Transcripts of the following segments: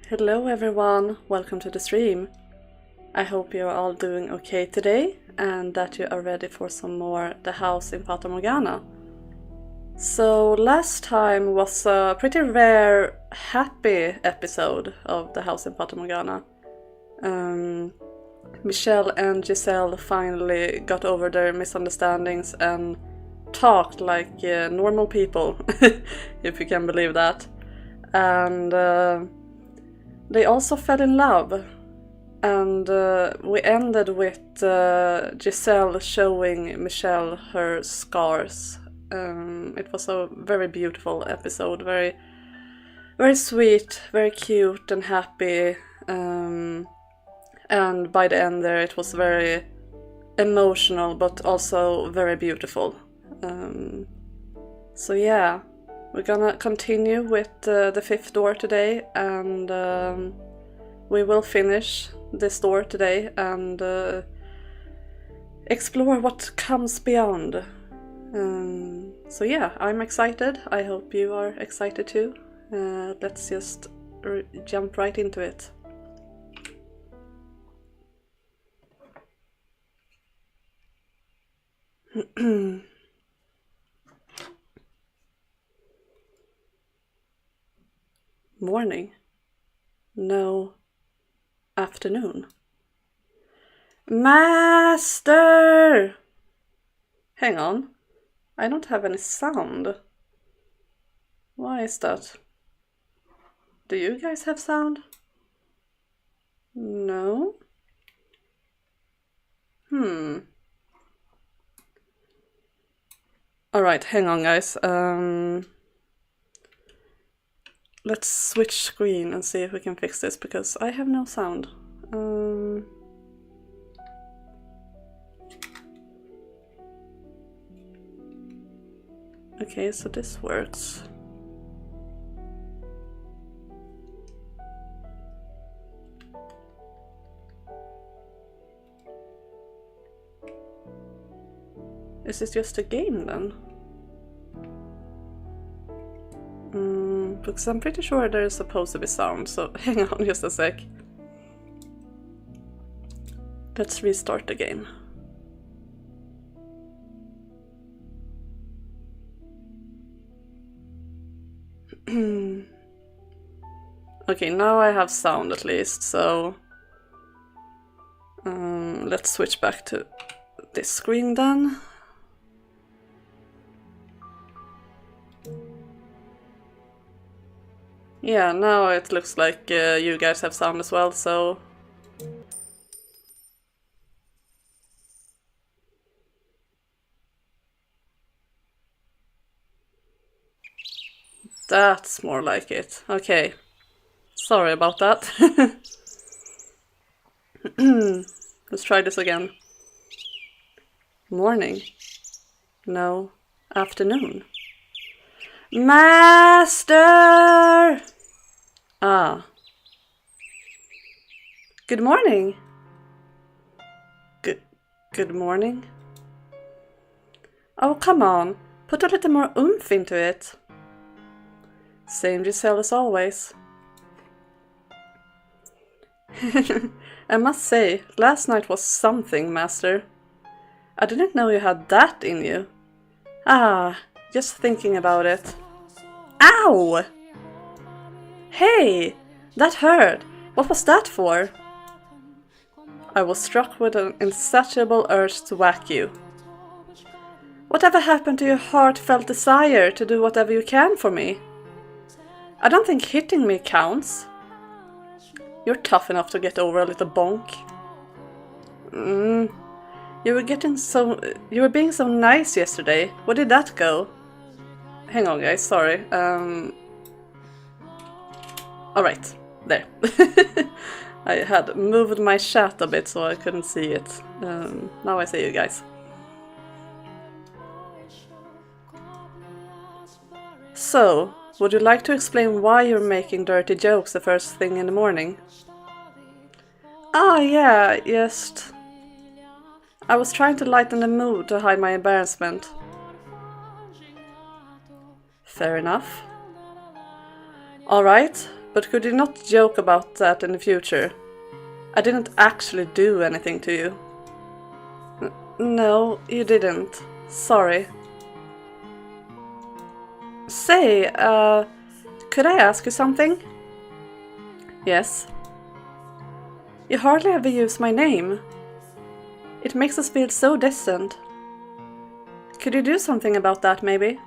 Hello everyone, welcome to the stream. I hope you're all doing okay today and that you are ready for some more The House in Fata Morgana. So last time was a pretty rare happy episode of The House in Fata Morgana. Michelle and Giselle finally got over their misunderstandings and talked like normal people, if you can believe that. And they also fell in love, and we ended with Giselle showing Michelle her scars. It was a very beautiful episode, very, very sweet, very cute and happy. And by the end there, it was very emotional, but also very beautiful. So yeah. We're gonna continue with the fifth door today, and we will finish this door today and explore what comes beyond. So yeah, I'm excited. I hope you are excited too. Let's just jump right into it. Morning. No. Afternoon. Master! Hang on. I don't have any sound. Why is that? Do you guys have sound? No? Alright, hang on guys. Let's switch screen and see if we can fix this, because I have no sound. Okay, so this works. Is this just a game then? Because I'm pretty sure there's supposed to be sound, so hang on just a sec. Let's restart the game. Okay, now I have sound at least, so let's switch back to this screen then. Yeah, now it looks like you guys have sound as well, so... That's more like it. Okay. Sorry about that. Let's try this again. Morning. No. Afternoon. Master! Ah. Good morning. Good morning. Oh, come on. Put a little more oomph into it. Same Giselle as always. I must say, last night was something, Master. I didn't know you had that in you. Ah, just thinking about it. Ow! Hey, that hurt. What was that for? I was struck with an insatiable urge to whack you. Whatever happened to your heartfelt desire to do whatever you can for me? I don't think hitting me counts. You're tough enough to get over a little bonk. You were being so nice yesterday. Where did that go? Hang on guys, sorry. Alright, there. I had moved my chat a bit so I couldn't see it. Now I see you guys. So, would you like to explain why you're making dirty jokes the first thing in the morning? Ah, yeah, just... I was trying to lighten the mood to hide my embarrassment. Fair enough. Alright, But could you not joke about that in the future? I didn't actually do anything to you. No, you didn't. Sorry. Say, could I ask you something? Yes. You hardly ever use my name. It makes us feel so distant. Could you do something about that, maybe?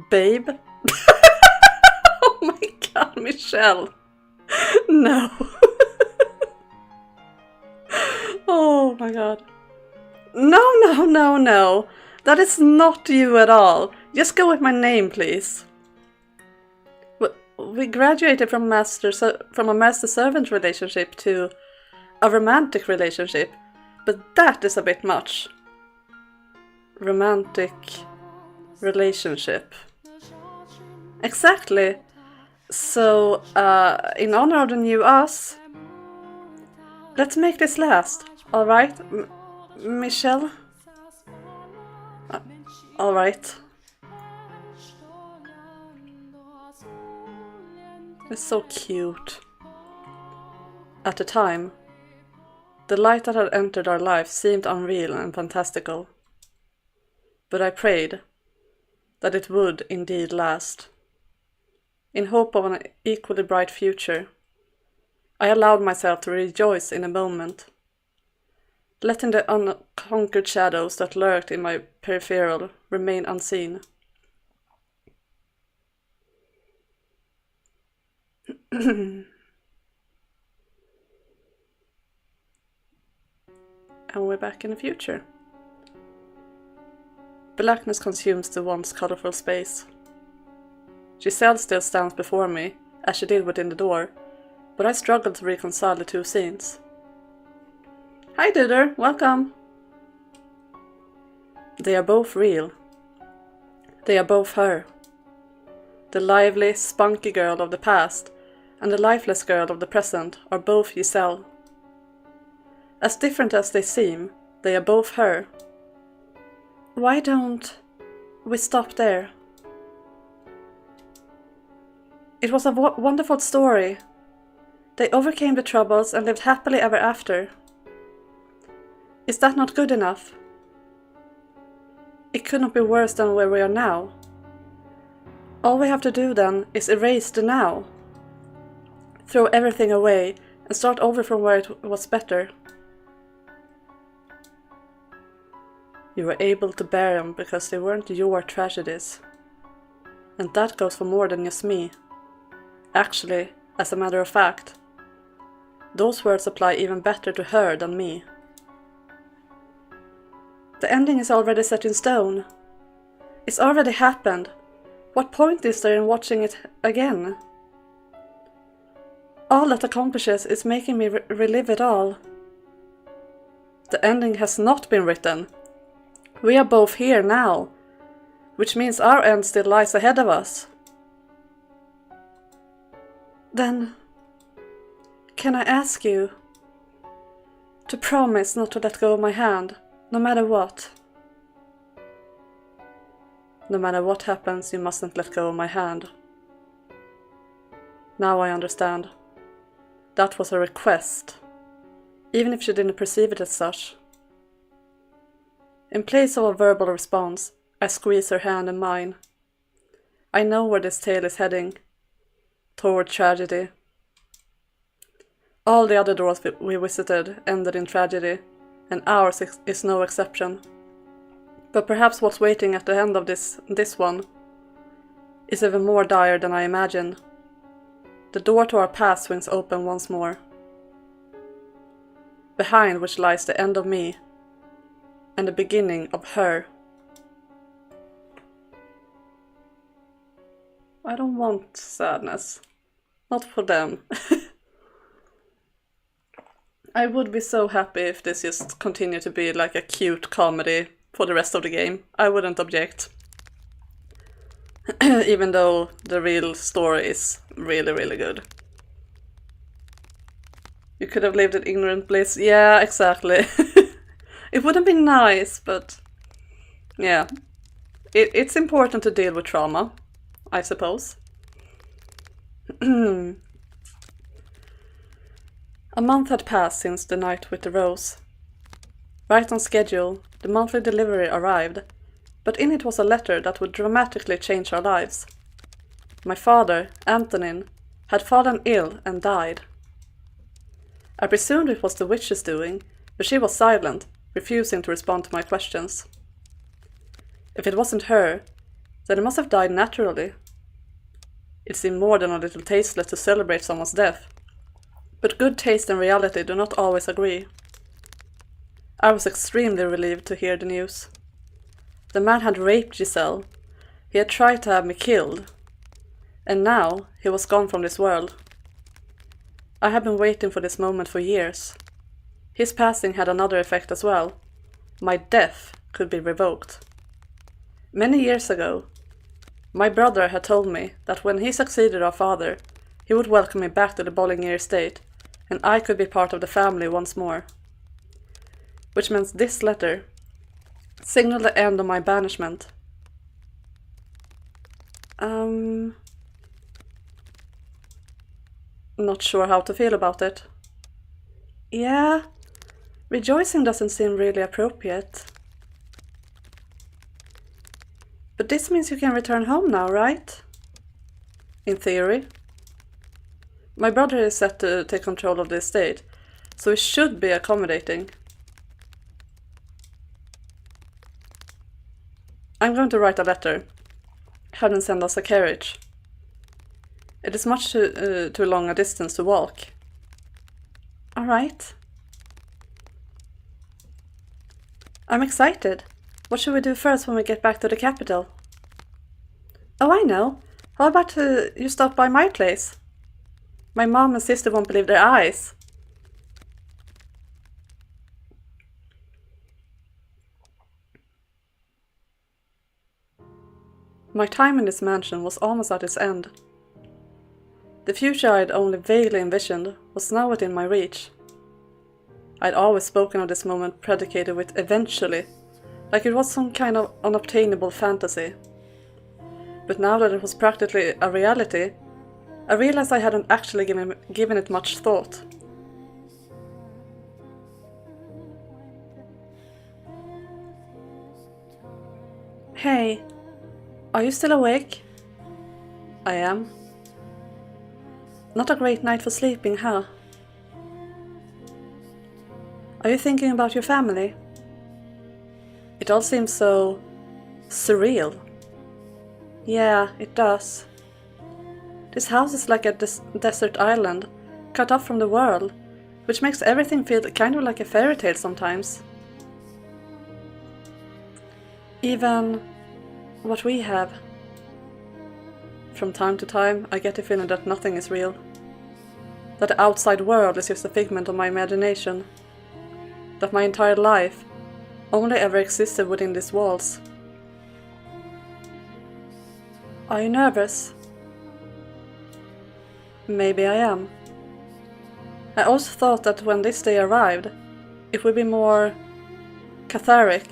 Babe? Oh my god, Michelle. No. Oh my god. No. That is not you at all. Just go with my name, please. We graduated from a master-servant relationship to a romantic relationship, but that is a bit much. Romantic relationship. Exactly. So, in honor of the new us, let's make this last, alright? Michelle? Alright. It's so cute. At the time, the light that had entered our life seemed unreal and fantastical. But I prayed that it would indeed last. In hope of an equally bright future, I allowed myself to rejoice in a moment, letting the unconquered shadows that lurked in my peripheral remain unseen. And we're back in the future. Blackness consumes the once colorful space. Giselle still stands before me, as she did within the door, but I struggle to reconcile the two scenes. Hi Duder, welcome! They are both real. They are both her. The lively, spunky girl of the past and the lifeless girl of the present are both Giselle. As different as they seem, they are both her. Why don't we stop there? It was a wonderful story. They overcame the troubles and lived happily ever after. Is that not good enough? It could not be worse than where we are now. All we have to do then is erase the now. Throw everything away and start over from where it was better. You were able to bear them because they weren't your tragedies. And that goes for more than just me. Actually, as a matter of fact, those words apply even better to her than me. The ending is already set in stone. It's already happened. What point is there in watching it again? All that accomplishes is making me relive it all. The ending has not been written. We are both here now, which means our end still lies ahead of us. Then, can I ask you to promise not to let go of my hand, no matter what? No matter what happens, you mustn't let go of my hand. Now I understand. That was a request, even if she didn't perceive it as such. In place of a verbal response, I squeeze her hand in mine. I know where this tale is heading. Toward tragedy. All the other doors we visited ended in tragedy, and ours is no exception. But perhaps what's waiting at the end of this one is even more dire than I imagined. The door to our past swings open once more, behind which lies the end of me and the beginning of her. I don't want sadness. Not for them. I would be so happy if this just continued to be like a cute comedy for the rest of the game. I wouldn't object. Even though the real story is really, really good. You could have lived in ignorant bliss. Yeah, exactly. It wouldn't be nice, but yeah. it's important to deal with trauma, I suppose. A month had passed since the night with the rose. Right on schedule, the monthly delivery arrived, but in it was a letter that would dramatically change our lives. My father, Antonin, had fallen ill and died. I presumed it was the witch's doing, but she was silent, refusing to respond to my questions. If it wasn't her, then he must have died naturally. It seemed more than a little tasteless to celebrate someone's death, but good taste and reality do not always agree. I was extremely relieved to hear the news. The man had raped Giselle. He had tried to have me killed. And now he was gone from this world. I had been waiting for this moment for years. His passing had another effect as well. My death could be revoked. Many years ago, my brother had told me that when he succeeded our father, he would welcome me back to the Bollinger estate, and I could be part of the family once more. Which meant this letter signaled the end of my banishment. Not sure how to feel about it. Yeah, rejoicing doesn't seem really appropriate. But this means you can return home now, right? In theory. My brother is set to take control of the estate, so he should be accommodating. I'm going to write a letter. Have them send us a carriage. It is much too long a distance to walk. All right. I'm excited. What should we do first when we get back to the capital? Oh, I know. How about you stop by my place? My mom and sister won't believe their eyes. My time in this mansion was almost at its end. The future I had only vaguely envisioned was now within my reach. I had always spoken of this moment predicated with eventually, like it was some kind of unobtainable fantasy. But now that it was practically a reality, I realized I hadn't actually given it much thought. Hey, are you still awake? I am. Not a great night for sleeping, huh? Are you thinking about your family? It all seems so surreal. Yeah, it does. This house is like a desert island, cut off from the world, which makes everything feel kind of like a fairy tale sometimes. Even what we have. From time to time, I get the feeling that nothing is real. That the outside world is just a figment of my imagination. That my entire life only ever existed within these walls. Are you nervous? Maybe I am. I also thought that when this day arrived, it would be more cathartic.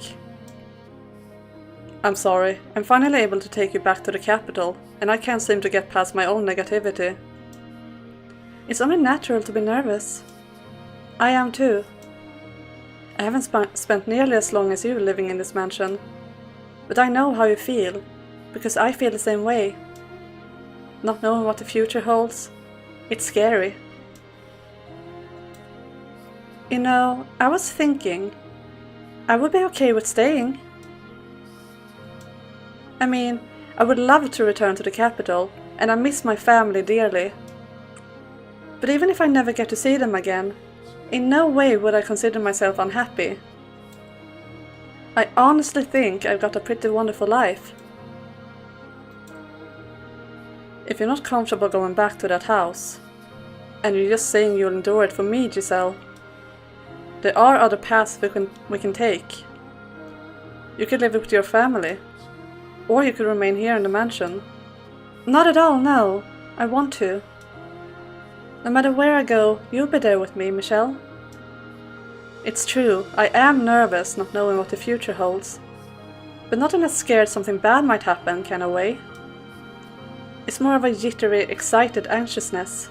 I'm sorry, I'm finally able to take you back to the capital, and I can't seem to get past my own negativity. It's only natural to be nervous. I am too. I haven't spent nearly as long as you living in this mansion, but I know how you feel, because I feel the same way. Not knowing what the future holds, it's scary. You know, I was thinking, I would be okay with staying. I mean, I would love to return to the capital, and I miss my family dearly. But even if I never get to see them again, in no way would I consider myself unhappy. I honestly think I've got a pretty wonderful life. If you're not comfortable going back to that house, and you're just saying you'll endure it for me, Giselle, there are other paths we can take. You could live with your family, or you could remain here in the mansion. Not at all, no. I want to. No matter where I go, you'll be there with me, Michelle. It's true, I am nervous not knowing what the future holds. but not in a scared something bad might happen kind of way. It's more of a jittery, excited anxiousness.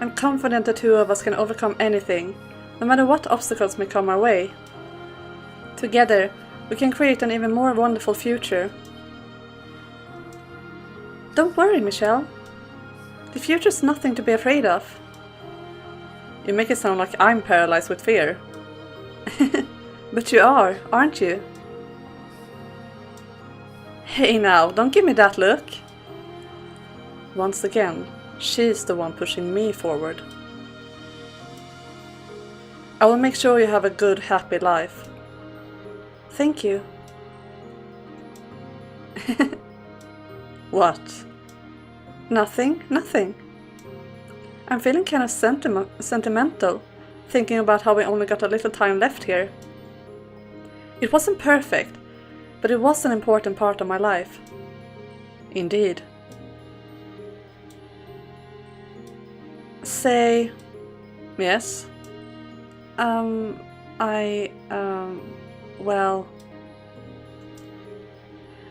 I'm confident the two of us can overcome anything, no matter what obstacles may come our way. Together, we can create an even more wonderful future. Don't worry, Michelle. The future's nothing to be afraid of. You make it sound like I'm paralyzed with fear. But you are, aren't you? Hey now, don't give me that look. Once again, she's the one pushing me forward. I will make sure you have a good, happy life. Thank you. What? Nothing, nothing. I'm feeling kind of sentimental, thinking about how we only got a little time left here. It wasn't perfect, but it was an important part of my life. Indeed. Say... Yes? Well...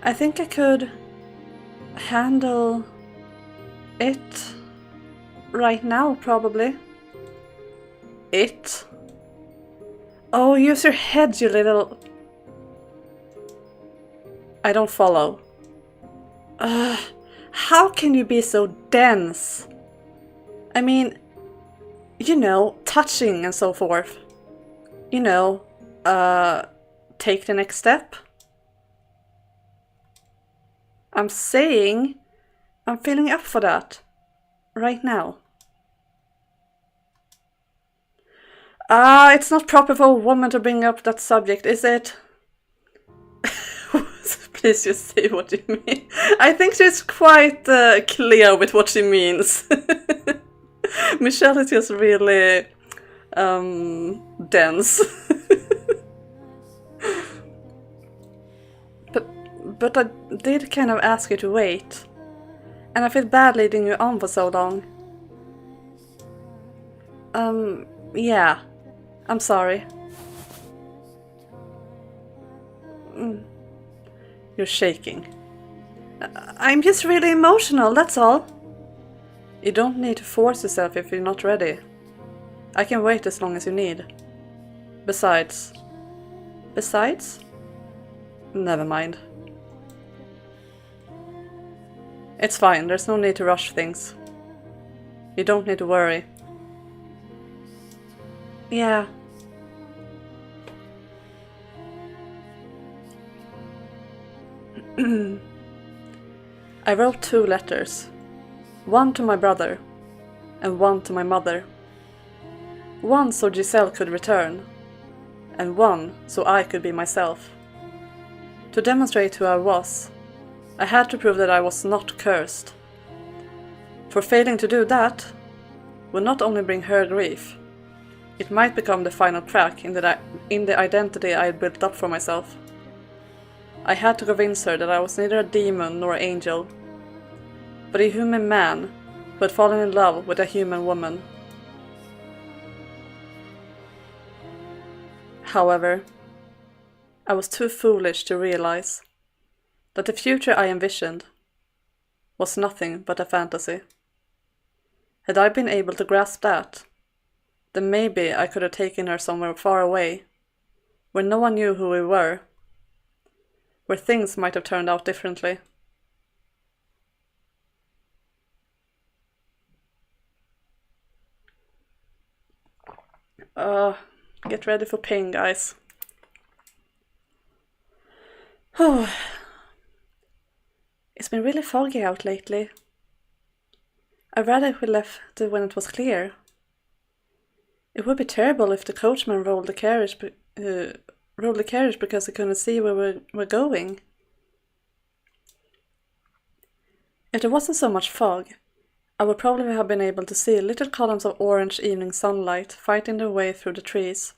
I think I could handle it right now, probably. It? Oh, use your head, you little... I don't follow. How can you be so dense? I mean, you know, touching and so forth. You know, take the next step. I'm saying I'm feeling up for that right now. It's not proper for a woman to bring up that subject, is it? Please just say what you mean. I think she's quite clear with what she means. Michelle is just really dense. But I did kind of ask you to wait. And I feel bad leading you on for so long. Yeah. I'm sorry. You're shaking. I'm just really emotional, that's all. You don't need to force yourself if you're not ready. I can wait as long as you need. Besides? Never mind. It's fine, there's no need to rush things. You don't need to worry. Yeah. I wrote 2 letters. One to my brother, and one to my mother. One so Giselle could return, and one so I could be myself. To demonstrate who I was, I had to prove that I was not cursed. For failing to do that would not only bring her grief, it might become the final crack in the identity I had built up for myself. I had to convince her that I was neither a demon nor an angel, but a human man who had fallen in love with a human woman. However, I was too foolish to realize that the future I envisioned was nothing but a fantasy. Had I been able to grasp that, then maybe I could have taken her somewhere far away, where no one knew who we were, where things might have turned out differently. Get ready for pain, guys. Oh, it's been really foggy out lately. I'd rather if we left it when it was clear. It would be terrible if the coachman rolled the carriage because he couldn't see where we were going. If there wasn't so much fog, I would probably have been able to see little columns of orange evening sunlight fighting their way through the trees.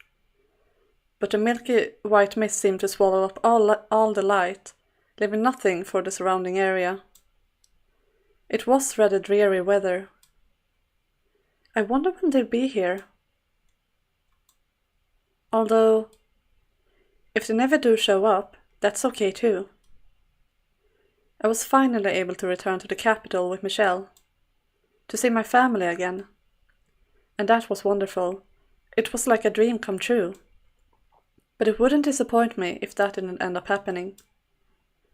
But the milky white mist seemed to swallow up all the light, leaving nothing for the surrounding area. It was rather dreary weather. I wonder when they'll be here. Although, if they never do show up, That's okay too. I was finally able to return to the capital with Michelle, to see my family again. And that was wonderful. It was like a dream come true. But it wouldn't disappoint me if that didn't end up happening.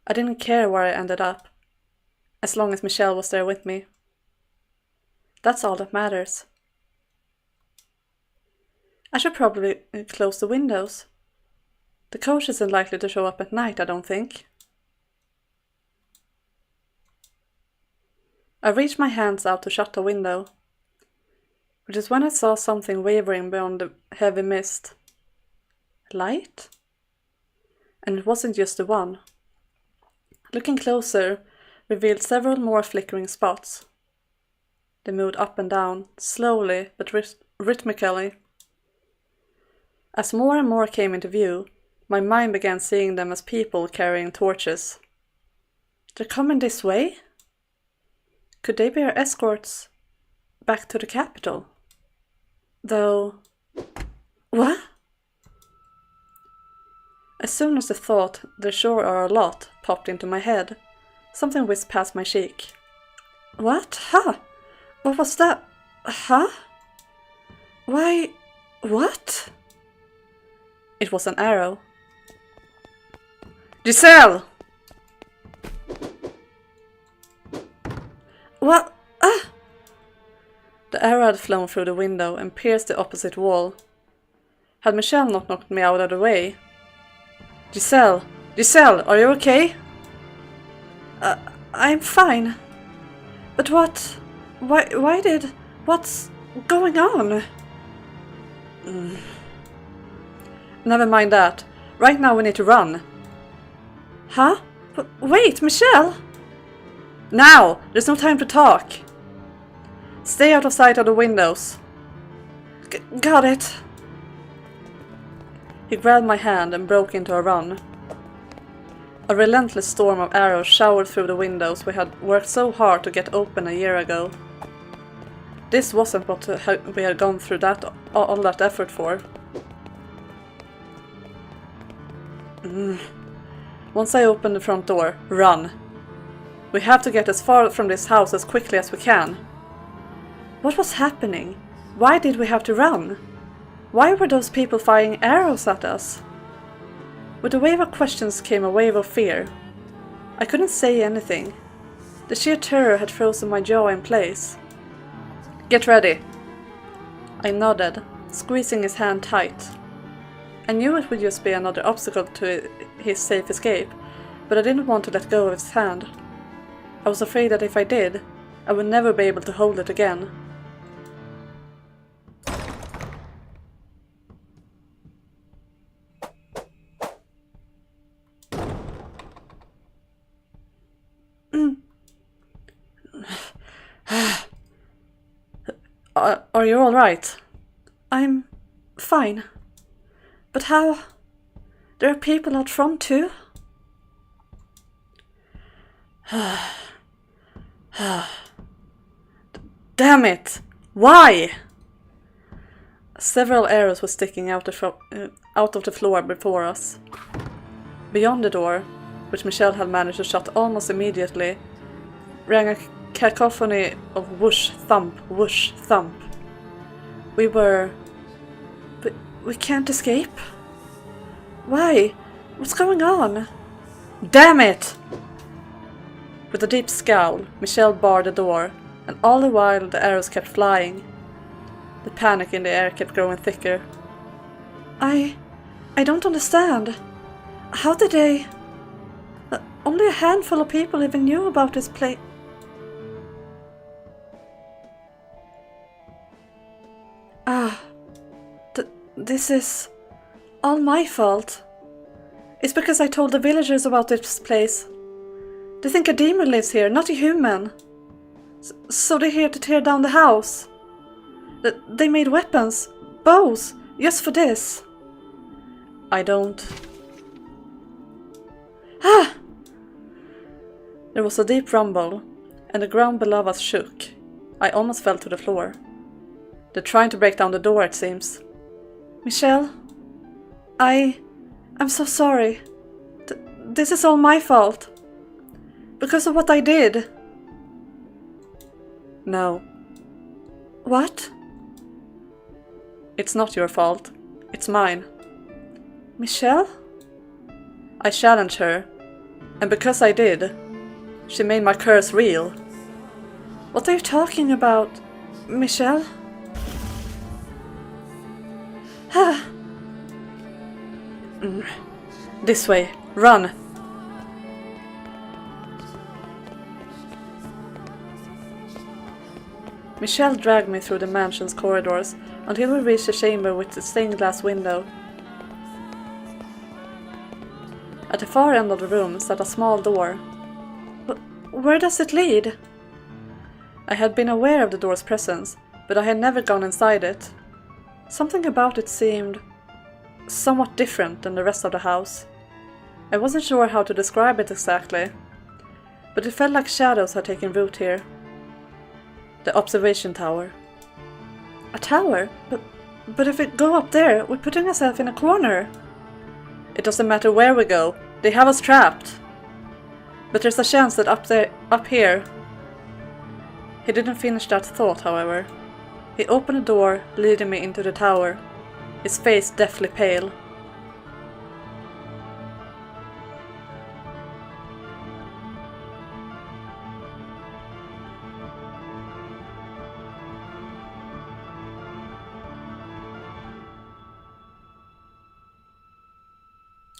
I didn't care where I ended up, as long as Michelle was there with me. That's all that matters. I should probably close the windows. The coach isn't likely to show up at night, I don't think. I reached my hands out to shut the window, which is when I saw something wavering beyond the heavy mist. Light? And it wasn't just the one. Looking closer revealed several more flickering spots. They moved up and down, slowly but rhythmically. As more and more came into view, my mind began seeing them as people carrying torches. They're coming this way? Could they be our escorts back to the capital? Though... What? As soon as the thought, there sure are a lot, popped into my head, something whizzed past my cheek. What? Huh? What was that? Huh? Why... what? It was an arrow. Giselle! What? Ah! The arrow had flown through the window and pierced the opposite wall. Had Michelle not knocked me out of the way? Giselle! Giselle, are you okay? I'm fine. But what? Why did... what's going on? Never mind that. Right now we need to run. Huh? Wait, Michelle! Now! There's no time to talk. Stay out of sight of the windows. Got it. He grabbed my hand and broke into a run. A relentless storm of arrows showered through the windows we had worked so hard to get open a year ago. This wasn't what we had gone through all that effort for. Once I opened the front door, run. We have to get as far from this house as quickly as we can. What was happening? Why did we have to run? Why were those people firing arrows at us? With a wave of questions came a wave of fear. I couldn't say anything. The sheer terror had frozen my jaw in place. Get ready. I nodded, squeezing his hand tight. I knew it would just be another obstacle to his safe escape, but I didn't want to let go of his hand. I was afraid that if I did, I would never be able to hold it again. Are you all right? I'm fine. But how? There are people out front too? Damn it! Why? Several arrows were sticking out of the floor before us. Beyond the door, which Michelle had managed to shut almost immediately, rang a cacophony of whoosh, thump, whoosh, thump. We can't escape? Why? What's going on? Damn it! With a deep scowl, Michelle barred the door, and all the while the arrows kept flying. The panic in the air kept growing thicker. I don't understand. How did they... Only a handful of people even knew about this place. This is all my fault. It's because I told the villagers about this place. They think a demon lives here, not a human. So they're here to tear down the house. They made weapons, bows, just for this. I don't... Ah! There was a deep rumble, and the ground below us shook. I almost fell to the floor. They're trying to break down the door, it seems. Michelle? I'm so sorry. This is all my fault. Because of what I did. No. What? It's not your fault. It's mine. Michelle? I challenged her. And because I did, she made my curse real. What are you talking about, Michelle? This way. Run. Michelle dragged me through the mansion's corridors until we reached the chamber with the stained glass window. At the far end of the room sat a small door. But where does it lead? I had been aware of the door's presence, but I had never gone inside it. Something about it seemed somewhat different than the rest of the house. I wasn't sure how to describe it exactly, but it felt like shadows had taken root here. The observation tower. A tower? But if we go up there, we're putting ourselves in a corner. It doesn't matter where we go, they have us trapped. But there's a chance that up here... He didn't finish that thought, however. He opened the door, leading me into the tower, his face deathly pale.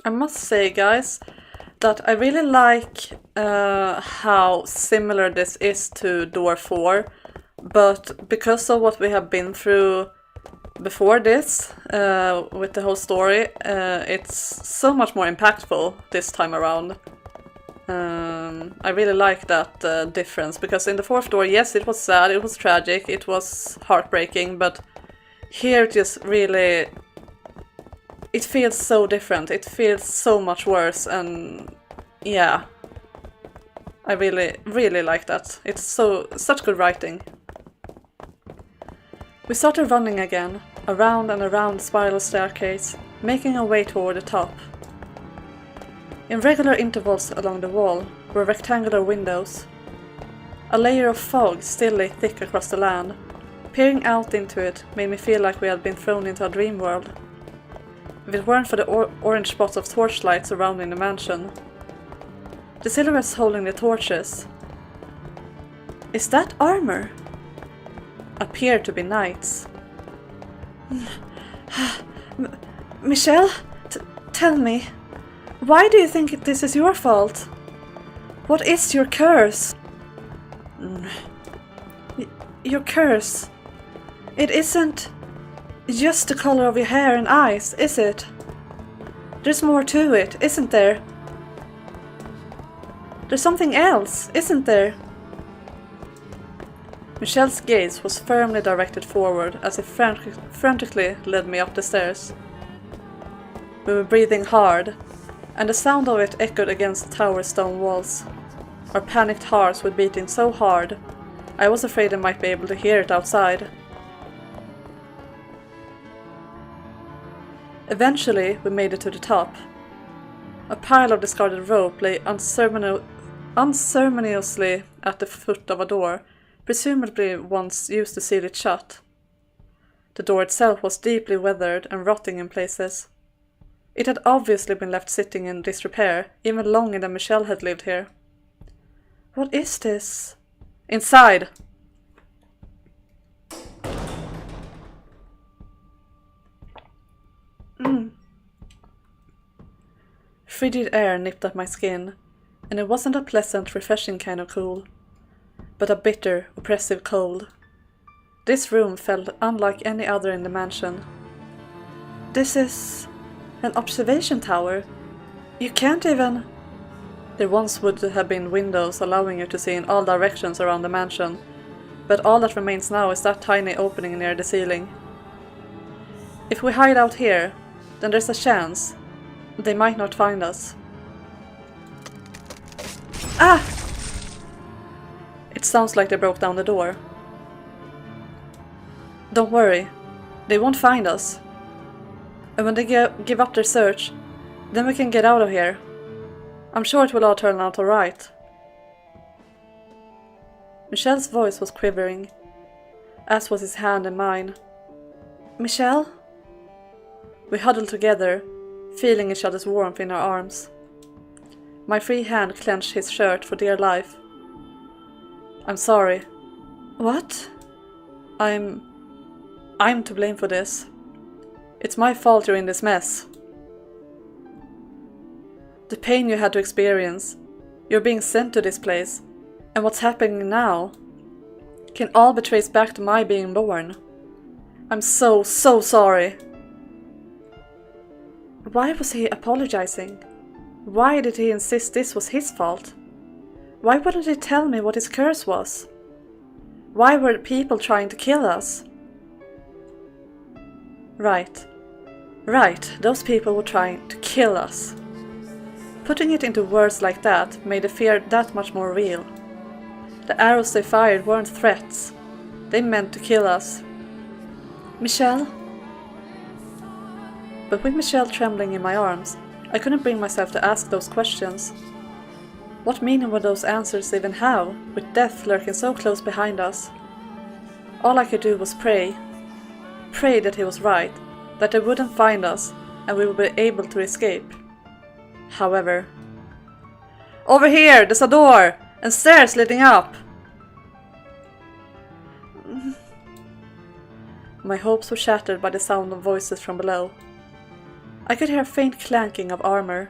I must say, guys, that I really like how similar this is to Door 4, but because of what we have been through before this, with the whole story, it's so much more impactful this time around. I really like that difference, because in the fourth Door, yes, it was sad, it was tragic, it was heartbreaking, but here it just really... It feels so different, it feels so much worse, and yeah, I really like that. It's such good writing. We started running again, around and around the spiral staircase, making our way toward the top. In regular intervals along the wall were rectangular windows. A layer of fog still lay thick across the land. Peering out into it made me feel like we had been thrown into a dream world. If it weren't for the orange spots of torchlight surrounding the mansion. The silhouettes holding the torches. Is that armor? Appear to be knights. Michelle, tell me, why do you think this is your fault? What is your curse? Your curse. It isn't just the color of your hair and eyes, is it? There's more to it, isn't there? There's something else, isn't there? Michelle's gaze was firmly directed forward as he frantically led me up the stairs. We were breathing hard, and the sound of it echoed against the tower's stone walls. Our panicked hearts were beating so hard, I was afraid I might be able to hear it outside. Eventually, we made it to the top. A pile of discarded rope lay unceremoniously at the foot of a door, presumably once used to seal it shut. The door itself was deeply weathered and rotting in places. It had obviously been left sitting in disrepair, even longer than Michelle had lived here. What is this? Inside! Frigid air nipped at my skin, and it wasn't a pleasant, refreshing kind of cool, but a bitter, oppressive cold. This room felt unlike any other in the mansion. This is an observation tower. You can't even... There once would have been windows allowing you to see in all directions around the mansion, but all that remains now is that tiny opening near the ceiling. If we hide out here, then there's a chance they might not find us. Ah! It sounds like they broke down the door. Don't worry, they won't find us. And when they give up their search, then we can get out of here. I'm sure it will all turn out alright. Michelle's voice was quivering, as was his hand in mine. Michelle? We huddled together, feeling each other's warmth in our arms. My free hand clenched his shirt for dear life. I'm sorry. What? I'm to blame for this. It's my fault you're in this mess. The pain you had to experience, you're being sent to this place, and what's happening now can all be traced back to my being born. I'm so sorry. Why was he apologizing? Why did he insist this was his fault? Why wouldn't he tell me what his curse was? Why were people trying to kill us? Right, those people were trying to kill us. Putting it into words like that made the fear that much more real. The arrows they fired weren't threats. They meant to kill us. Michelle? But with Michelle trembling in my arms, I couldn't bring myself to ask those questions. What meaning would those answers even have, with death lurking so close behind us? All I could do was pray. Pray that he was right, that they wouldn't find us, and we would be able to escape. However... Over here! There's a door! And stairs leading up! My hopes were shattered by the sound of voices from below. I could hear a faint clanking of armor.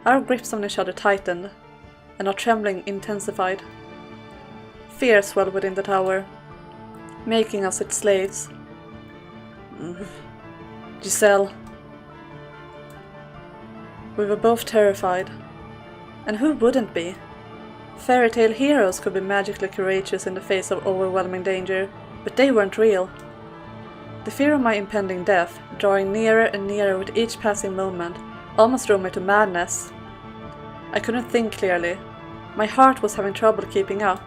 Our grips on each other tightened, and our trembling intensified. Fear swelled within the tower, making us its slaves. Giselle. We were both terrified. And who wouldn't be? Fairy tale heroes could be magically courageous in the face of overwhelming danger, but they weren't real. The fear of my impending death, drawing nearer and nearer with each passing moment, almost drove me to madness. I couldn't think clearly. My heart was having trouble keeping up.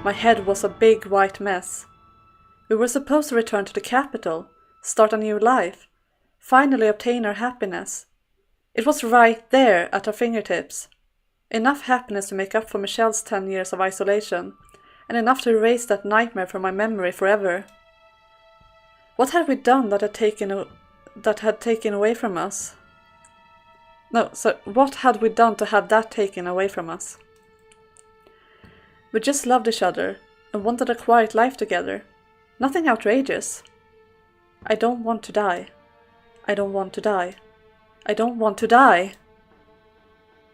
My head was a big white mess. We were supposed to return to the capital, start a new life, finally obtain our happiness. It was right there at our fingertips. Enough happiness to make up for Michelle's 10 years of isolation, and enough to erase that nightmare from my memory forever. What had we done that had taken away from us? What had we done to have that taken away from us? We just loved each other and wanted a quiet life together. Nothing outrageous. I don't want to die. I don't want to die. I don't want to die.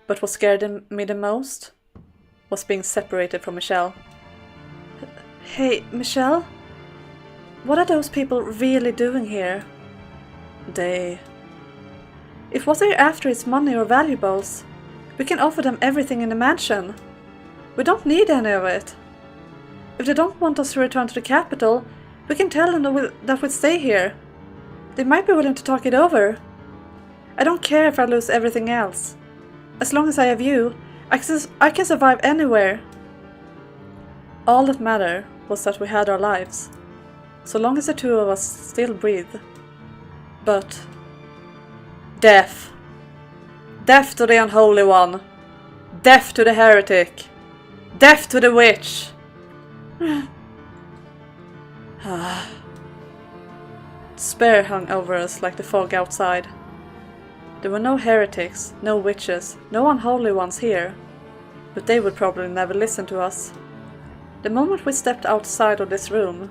But what scared me the most was being separated from Michelle. Hey, Michelle? What are those people really doing here? If what they're after is money or valuables, we can offer them everything in the mansion. We don't need any of it. If they don't want us to return to the capital, we can tell them that we'll stay here. They might be willing to talk it over. I don't care if I lose everything else. As long as I have you, I can survive anywhere. All that mattered was that we had our lives, so long as the two of us still breathe. But... death. Death to the unholy one. Death to the heretic. Death to the witch. Despair hung over us like the fog outside. There were no heretics, no witches, no unholy ones here, but they would probably never listen to us. The moment we stepped outside of this room,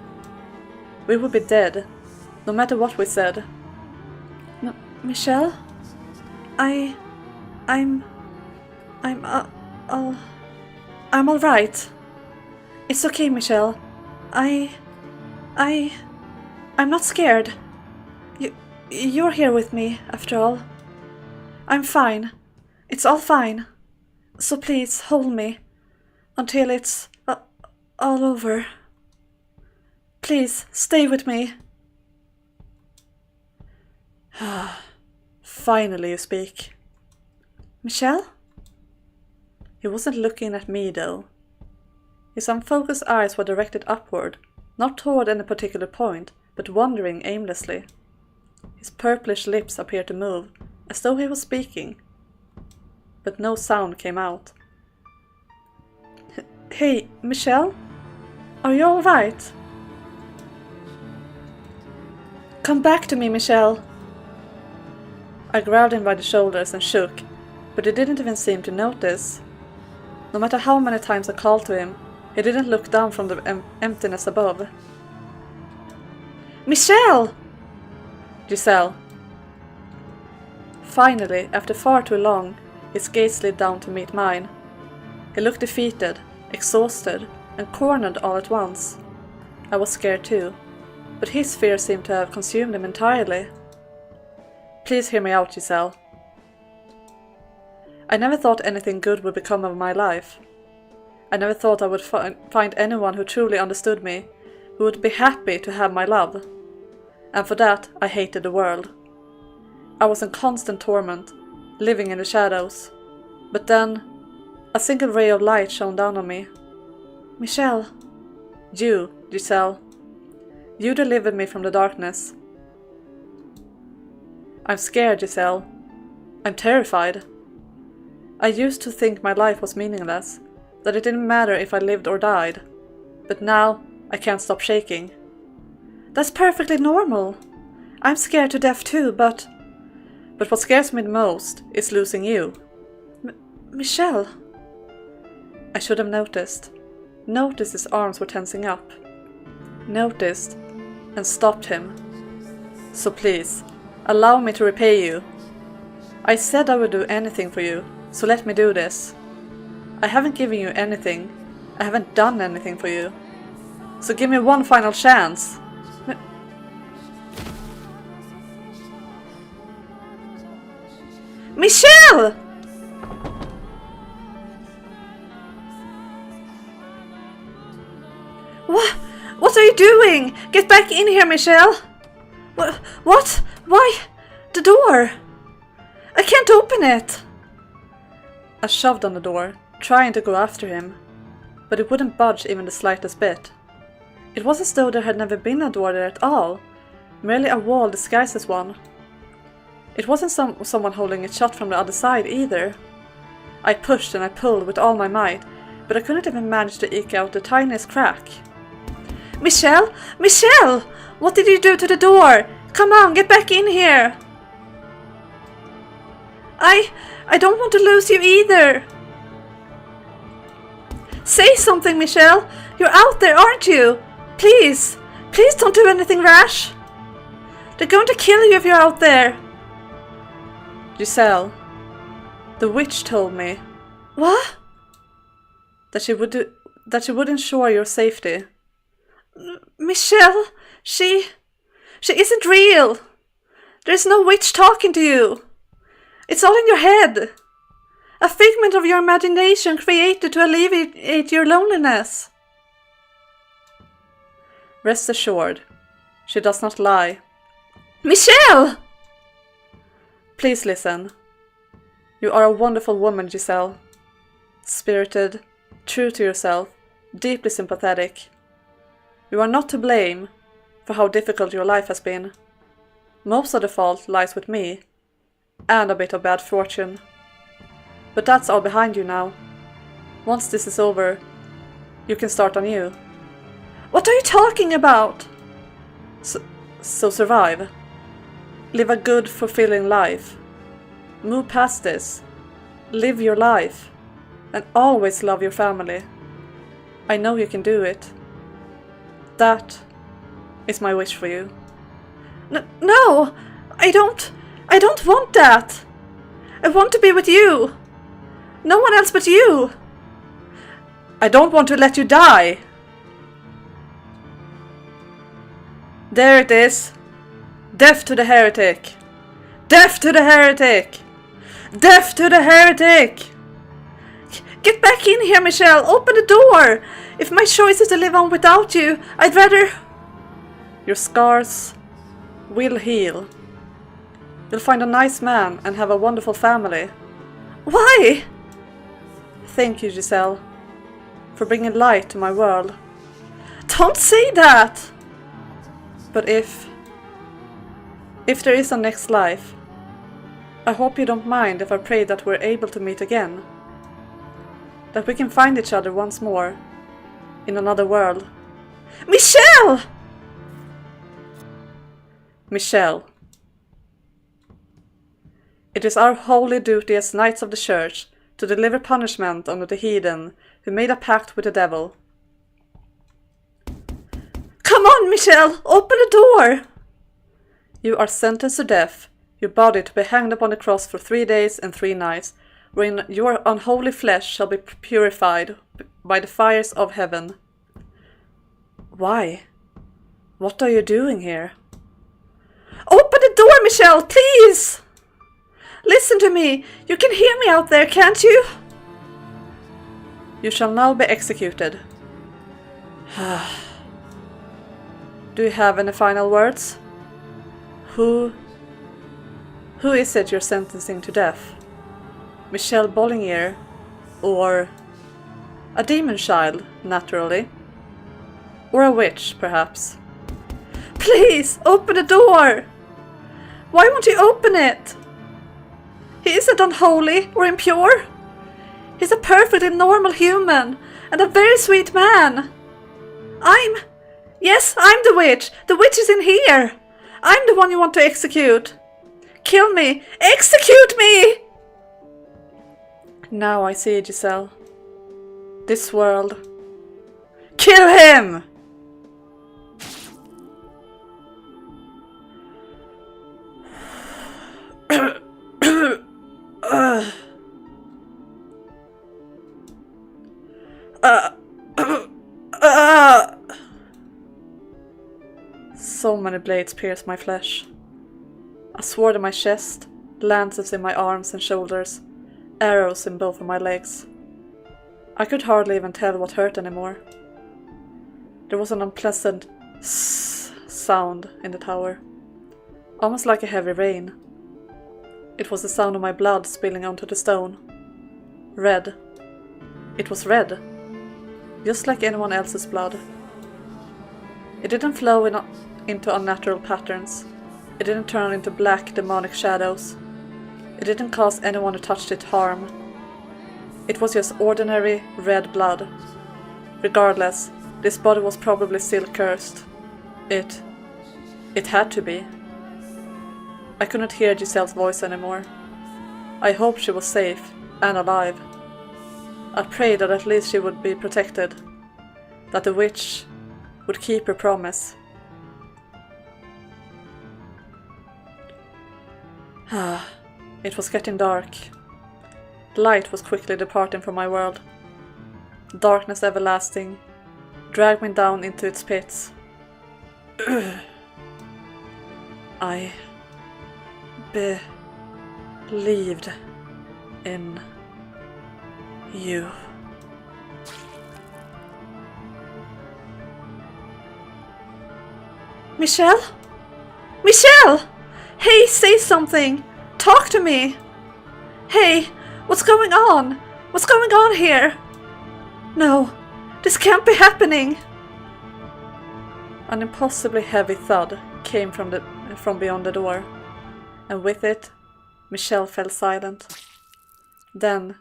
we would be dead, no matter what we said. Michelle? I'm alright. It's okay, Michelle. I'm not scared. You're here with me, after all. I'm fine. It's all fine. So please, hold me. Until it's all over. Please, stay with me. Finally you speak. Michelle? He wasn't looking at me, though. His unfocused eyes were directed upward, not toward any particular point, but wandering aimlessly. His purplish lips appeared to move, as though he was speaking. but no sound came out. Hey, Michelle? Are you alright? Come back to me, Michelle. I grabbed him by the shoulders and shook, but he didn't even seem to notice. No matter how many times I called to him, he didn't look down from the emptiness above. Michelle! Giselle. Finally, after far too long, his gaze slid down to meet mine. He looked defeated, exhausted, and cornered all at once. I was scared too, but his fear seemed to have consumed him entirely. Please hear me out, Giselle. I never thought anything good would become of my life. I never thought I would find anyone who truly understood me, who would be happy to have my love. And for that, I hated the world. I was in constant torment, living in the shadows. But then, a single ray of light shone down on me. Michelle. You, Giselle. You delivered me from the darkness. I'm scared, Giselle. I'm terrified. I used to think my life was meaningless, that it didn't matter if I lived or died. But now, I can't stop shaking. That's perfectly normal. I'm scared to death too, but what scares me the most is losing you. Michelle. I should have noticed. Noticed his arms were tensing up. Noticed and stopped him. So please, allow me to repay you. I said I would do anything for you, so let me do this. I haven't given you anything. I haven't done anything for you. So give me one final chance. Michelle! What are you doing? Get back in here, Michelle! What? Why? The door! I can't open it! I shoved on the door, trying to go after him, but it wouldn't budge even the slightest bit. It was as though there had never been a door there at all, merely a wall disguised as one. It wasn't someone holding it shut from the other side either. I pushed and I pulled with all my might, but I couldn't even manage to eke out the tiniest crack. Michelle! Michelle! What did you do to the door? Come on, get back in here! I don't want to lose you either! Say something, Michelle! You're out there, aren't you? Please! Please don't do anything rash! They're going to kill you if you're out there! Giselle, the witch told me. What? That she would ensure your safety. Michelle, she isn't real. There's no witch talking to you. It's all in your head. A figment of your imagination created to alleviate your loneliness. Rest assured, she does not lie. Michelle! Please listen. You are a wonderful woman, Giselle. Spirited, true to yourself, deeply sympathetic. You are not to blame for how difficult your life has been. Most of the fault lies with me, and a bit of bad fortune. But that's all behind you now. Once this is over, you can start anew. What are you talking about? So survive. Live a good, fulfilling life. Move past this. Live your life. And always love your family. I know you can do it. That is my wish for you. No! I don't want that! I want to be with you! No one else but you! I don't want to let you die! There it is! Death to the heretic! Death to the heretic! Death to the heretic! Get back in here, Michelle! Open the door! If my choice is to live on without you, I'd rather... Your scars will heal. You'll find a nice man and have a wonderful family. Why? Thank you, Giselle, for bringing light to my world. Don't say that! But if there is a next life, I hope you don't mind if I pray that we're able to meet again. That we can find each other once more. In another world. Michelle! Michelle. It is our holy duty as knights of the church to deliver punishment unto the heathen who made a pact with the devil. Come on, Michelle! Open the door! You are sentenced to death, your body to be hanged upon the cross for 3 days and 3 nights, wherein your unholy flesh shall be purified by the fires of heaven. Why? What are you doing here? Open the door, Michelle, please! Listen to me! You can hear me out there, can't you? You shall now be executed. Do you have any final words? Who is it you're sentencing to death? Michelle Bollinger? Or a demon child, naturally? Or a witch, perhaps? Please, open the door! Why won't you open it? He isn't unholy or impure. He's a perfectly normal human and a very sweet man. Yes, I'm the witch. The witch is in here. I'm the one you want to execute. Kill me. Execute me! Now I see, Giselle. This world. Kill him! So many blades pierce my flesh. A sword in my chest, lances in my arms and shoulders, arrows in both of my legs. I could hardly even tell what hurt anymore. There was an unpleasant sound in the tower, almost like a heavy rain. It was the sound of my blood spilling onto the stone. Red. It was red, just like anyone else's blood. It didn't flow into unnatural patterns. It didn't turn into black demonic shadows. It didn't cause anyone who touched it harm. It was just ordinary red blood. Regardless, this body was probably still cursed. It had to be. I couldn't hear Giselle's voice anymore. I hoped she was safe and alive. I prayed that at least she would be protected. That the witch would keep her promise. It was getting dark. Light was quickly departing from my world. Darkness everlasting dragged me down into its pits. I believed in you. Michelle? Michelle! Hey, say something! Talk to me! Hey, what's going on? What's going on here? No, this can't be happening! An impossibly heavy thud came from beyond the door, and with it, Michelle fell silent. Then,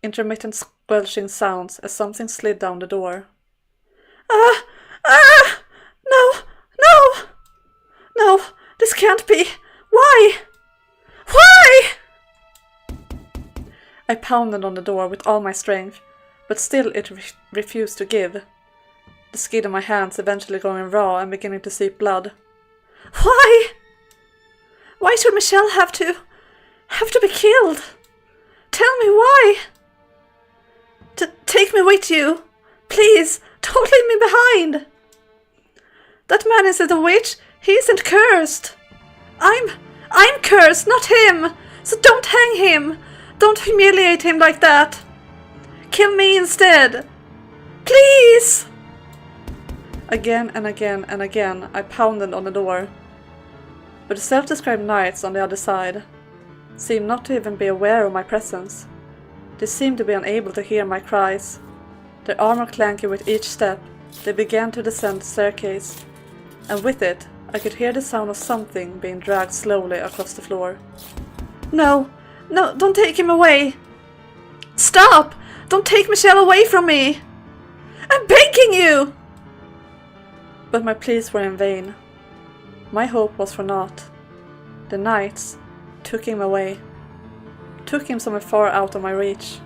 intermittent squelching sounds as something slid down the door. No, this can't be. Why? I pounded on the door with all my strength, but still it refused to give. The skin of my hands eventually going raw and beginning to seep blood. Why? Why should Michelle have to be killed? Tell me why. Take me with you. Please, don't leave me behind. That man isn't a witch. He isn't cursed. I'm cursed, not him. So don't hang him. Don't humiliate him like that. Kill me instead. Please. Again and again and again I pounded on the door. But the self-described knights on the other side seemed not to even be aware of my presence. They seemed to be unable to hear my cries. Their armor clanking with each step, they began to descend the staircase, and with it I could hear the sound of something being dragged slowly across the floor. No, no, don't take him away. Stop! Don't take Michelle away from me! I'm begging you! But my pleas were in vain. My hope was for naught. The knights took him away. Took him somewhere far out of my reach.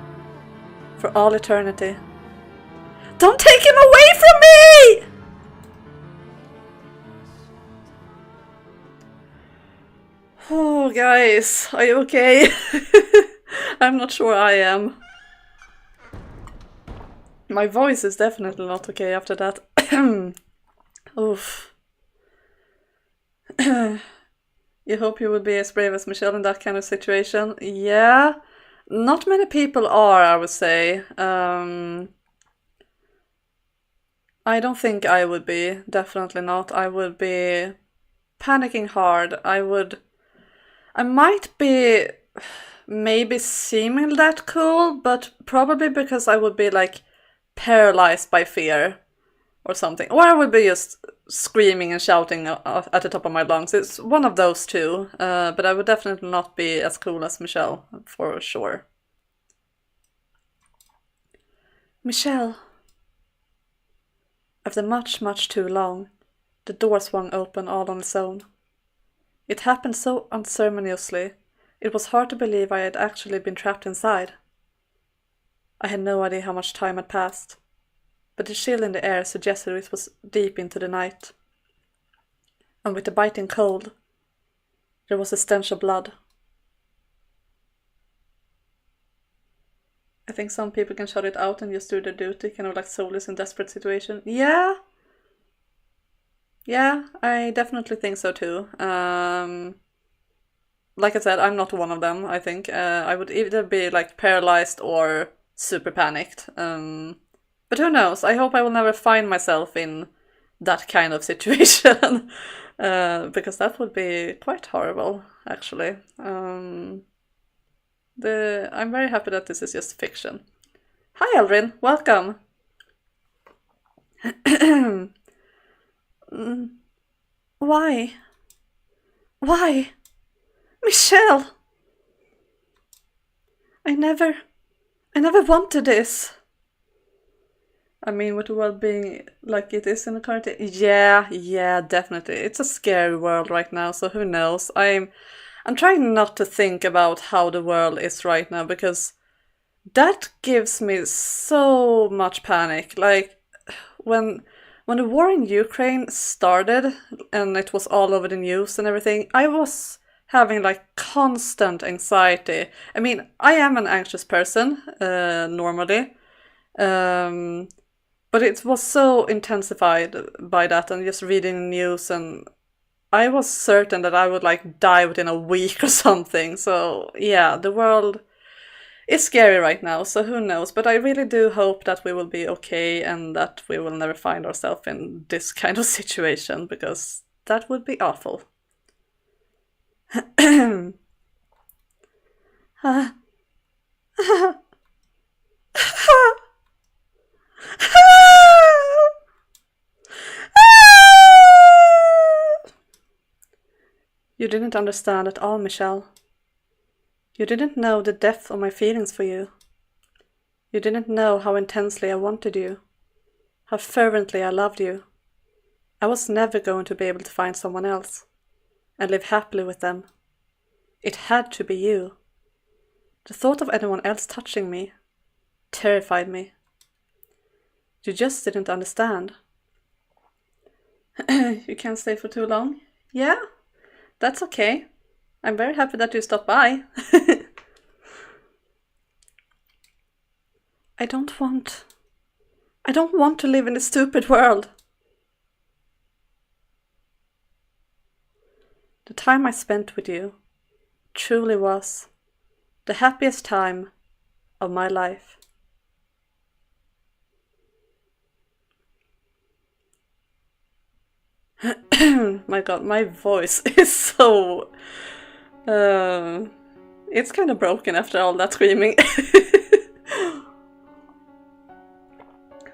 For all eternity. Don't take him away from me! Oh, guys, are you okay? I'm not sure I am. My voice is definitely not okay after that. Oof. You hope you will be as brave as Michelle in that kind of situation? Yeah. Not many people are, I would say. I don't think I would be. Definitely not. I would be panicking hard. I might be maybe seeming that cool, but probably because I would be like paralyzed by fear or something. Or I would be just screaming and shouting at the top of my lungs. It's one of those two, but I would definitely not be as cool as Michelle, for sure. Michelle. After much too long, the door swung open all on its own. It happened so unceremoniously, it was hard to believe I had actually been trapped inside. I had no idea how much time had passed, but the chill in the air suggested it was deep into the night. And with the biting cold, there was a stench of blood. I think some people can shut it out and just do their duty, kind of like soulless in desperate situation. Yeah, I definitely think so too. Like I said, I'm not one of them, I think. I would either be like paralyzed or super panicked. But who knows? I hope I will never find myself in that kind of situation. Because that would be quite horrible, actually. I'm very happy that this is just fiction. Hi, Elrin. Welcome. Why? Why? Michelle! I never wanted this. I mean, with the world being like it is in the current... Yeah, definitely. It's a scary world right now, so who knows? I'm trying not to think about how the world is right now, because that gives me so much panic. Like, when the war in Ukraine started, and it was all over the news and everything, I was having like constant anxiety. I mean, I am an anxious person, normally. But it was so intensified by that, and just reading the news, and I was certain that I would like die within a week or something. So yeah, the world is scary right now, so who knows. But I really do hope that we will be okay and that we will never find ourselves in this kind of situation, because that would be awful. You didn't understand at all, Michelle. You didn't know the depth of my feelings for you. You didn't know how intensely I wanted you, how fervently I loved you. I was never going to be able to find someone else and live happily with them. It had to be you. The thought of anyone else touching me terrified me. You just didn't understand. You can't stay for too long? Yeah? That's okay. I'm very happy that you stopped by. I don't want to live in this stupid world. The time I spent with you truly was the happiest time of my life. My god, my voice is so... it's kind of broken after all that screaming.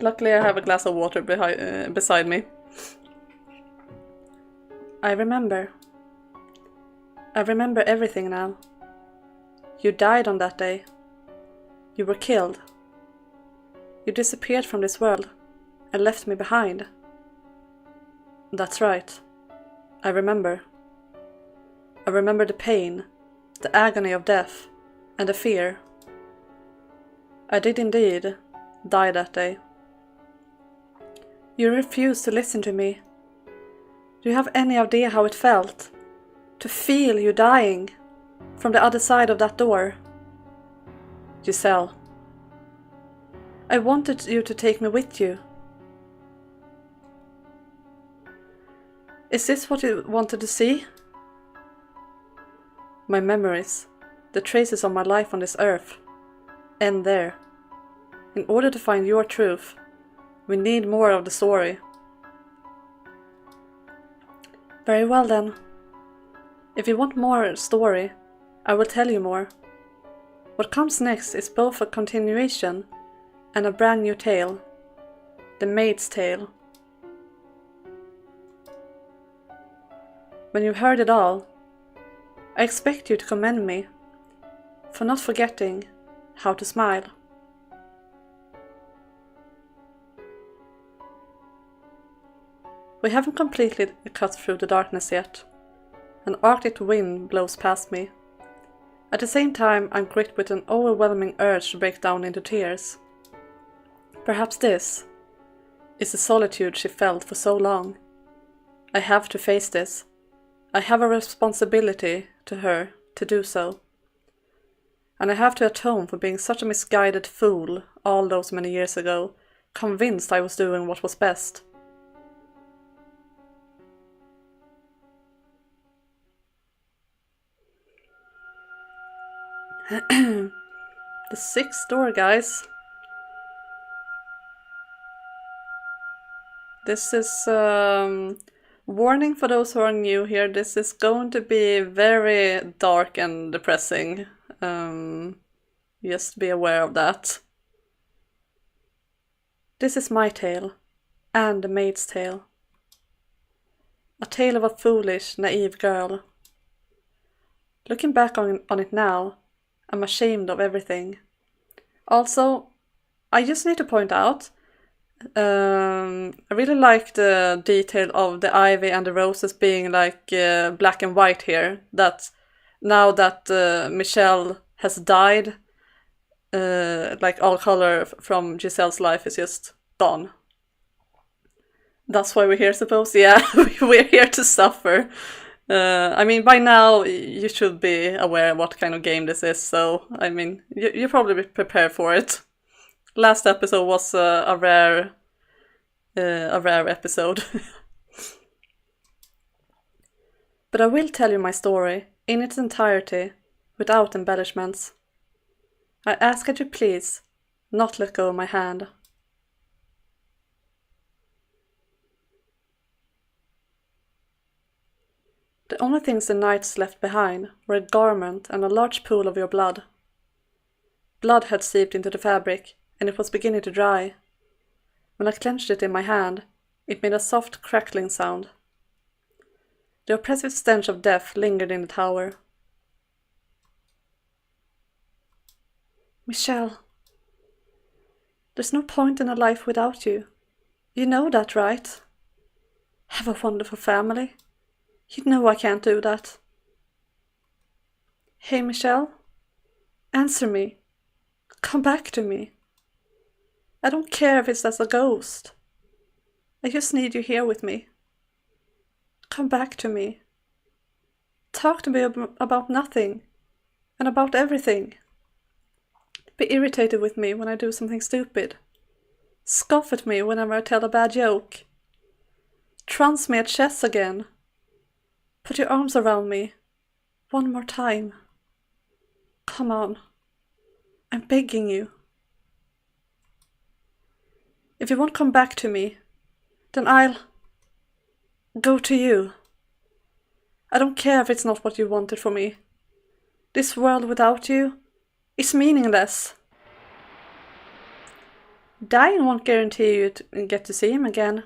Luckily I have a glass of water beside me. I remember everything now. You died on that day. You were killed. You disappeared from this world and left me behind. That's right. I remember. I remember the pain, the agony of death, and the fear. I did indeed die that day. You refused to listen to me. Do you have any idea how it felt? To feel you dying from the other side of that door? Giselle. I wanted you to take me with you. Is this what you wanted to see? My memories, the traces of my life on this earth, end there. In order to find your truth, we need more of the story. Very well then. If you want more story, I will tell you more. What comes next is both a continuation and a brand new tale. The Maid's Tale. When you've heard it all, I expect you to commend me for not forgetting how to smile. We haven't completely cut through the darkness yet. An arctic wind blows past me. At the same time, I'm gripped with an overwhelming urge to break down into tears. Perhaps this is the solitude she felt for so long. I have to face this. I have a responsibility to her to do so. And I have to atone for being such a misguided fool all those many years ago, convinced I was doing what was best. The sixth door, guys. This is warning for those who are new here. This is going to be very dark and depressing. Just be aware of that. This is my tale, and the Maid's Tale. A tale of a foolish, naive girl. Looking back on it now, I'm ashamed of everything. Also, I just need to point out, I really like the detail of the ivy and the roses being like black and white here. That now that Michelle has died, like all color from Giselle's life is just gone. That's why we're here, suppose. Yeah, we're here to suffer. I mean, by now you should be aware what kind of game this is, so I mean, you're probably prepared for it. Last episode was a rare episode. But I will tell you my story in its entirety, without embellishments. I ask that you please not let go of my hand. The only things the knights left behind were a garment and a large pool of your blood. Blood had seeped into the fabric, and it was beginning to dry. When I clenched it in my hand, it made a soft crackling sound. The oppressive stench of death lingered in the tower. Michelle, there's no point in a life without you. You know that, right? Have a wonderful family. You know I can't do that. Hey, Michelle, answer me. Come back to me. I don't care if it's as a ghost. I just need you here with me. Come back to me. Talk to me about nothing and about everything. Be irritated with me when I do something stupid. Scoff at me whenever I tell a bad joke. Trounce me at chess again. Put your arms around me. One more time. Come on. I'm begging you. If you won't come back to me, then I'll go to you. I don't care if it's not what you wanted for me. This world without you is meaningless. Dying won't guarantee you to get to see him again.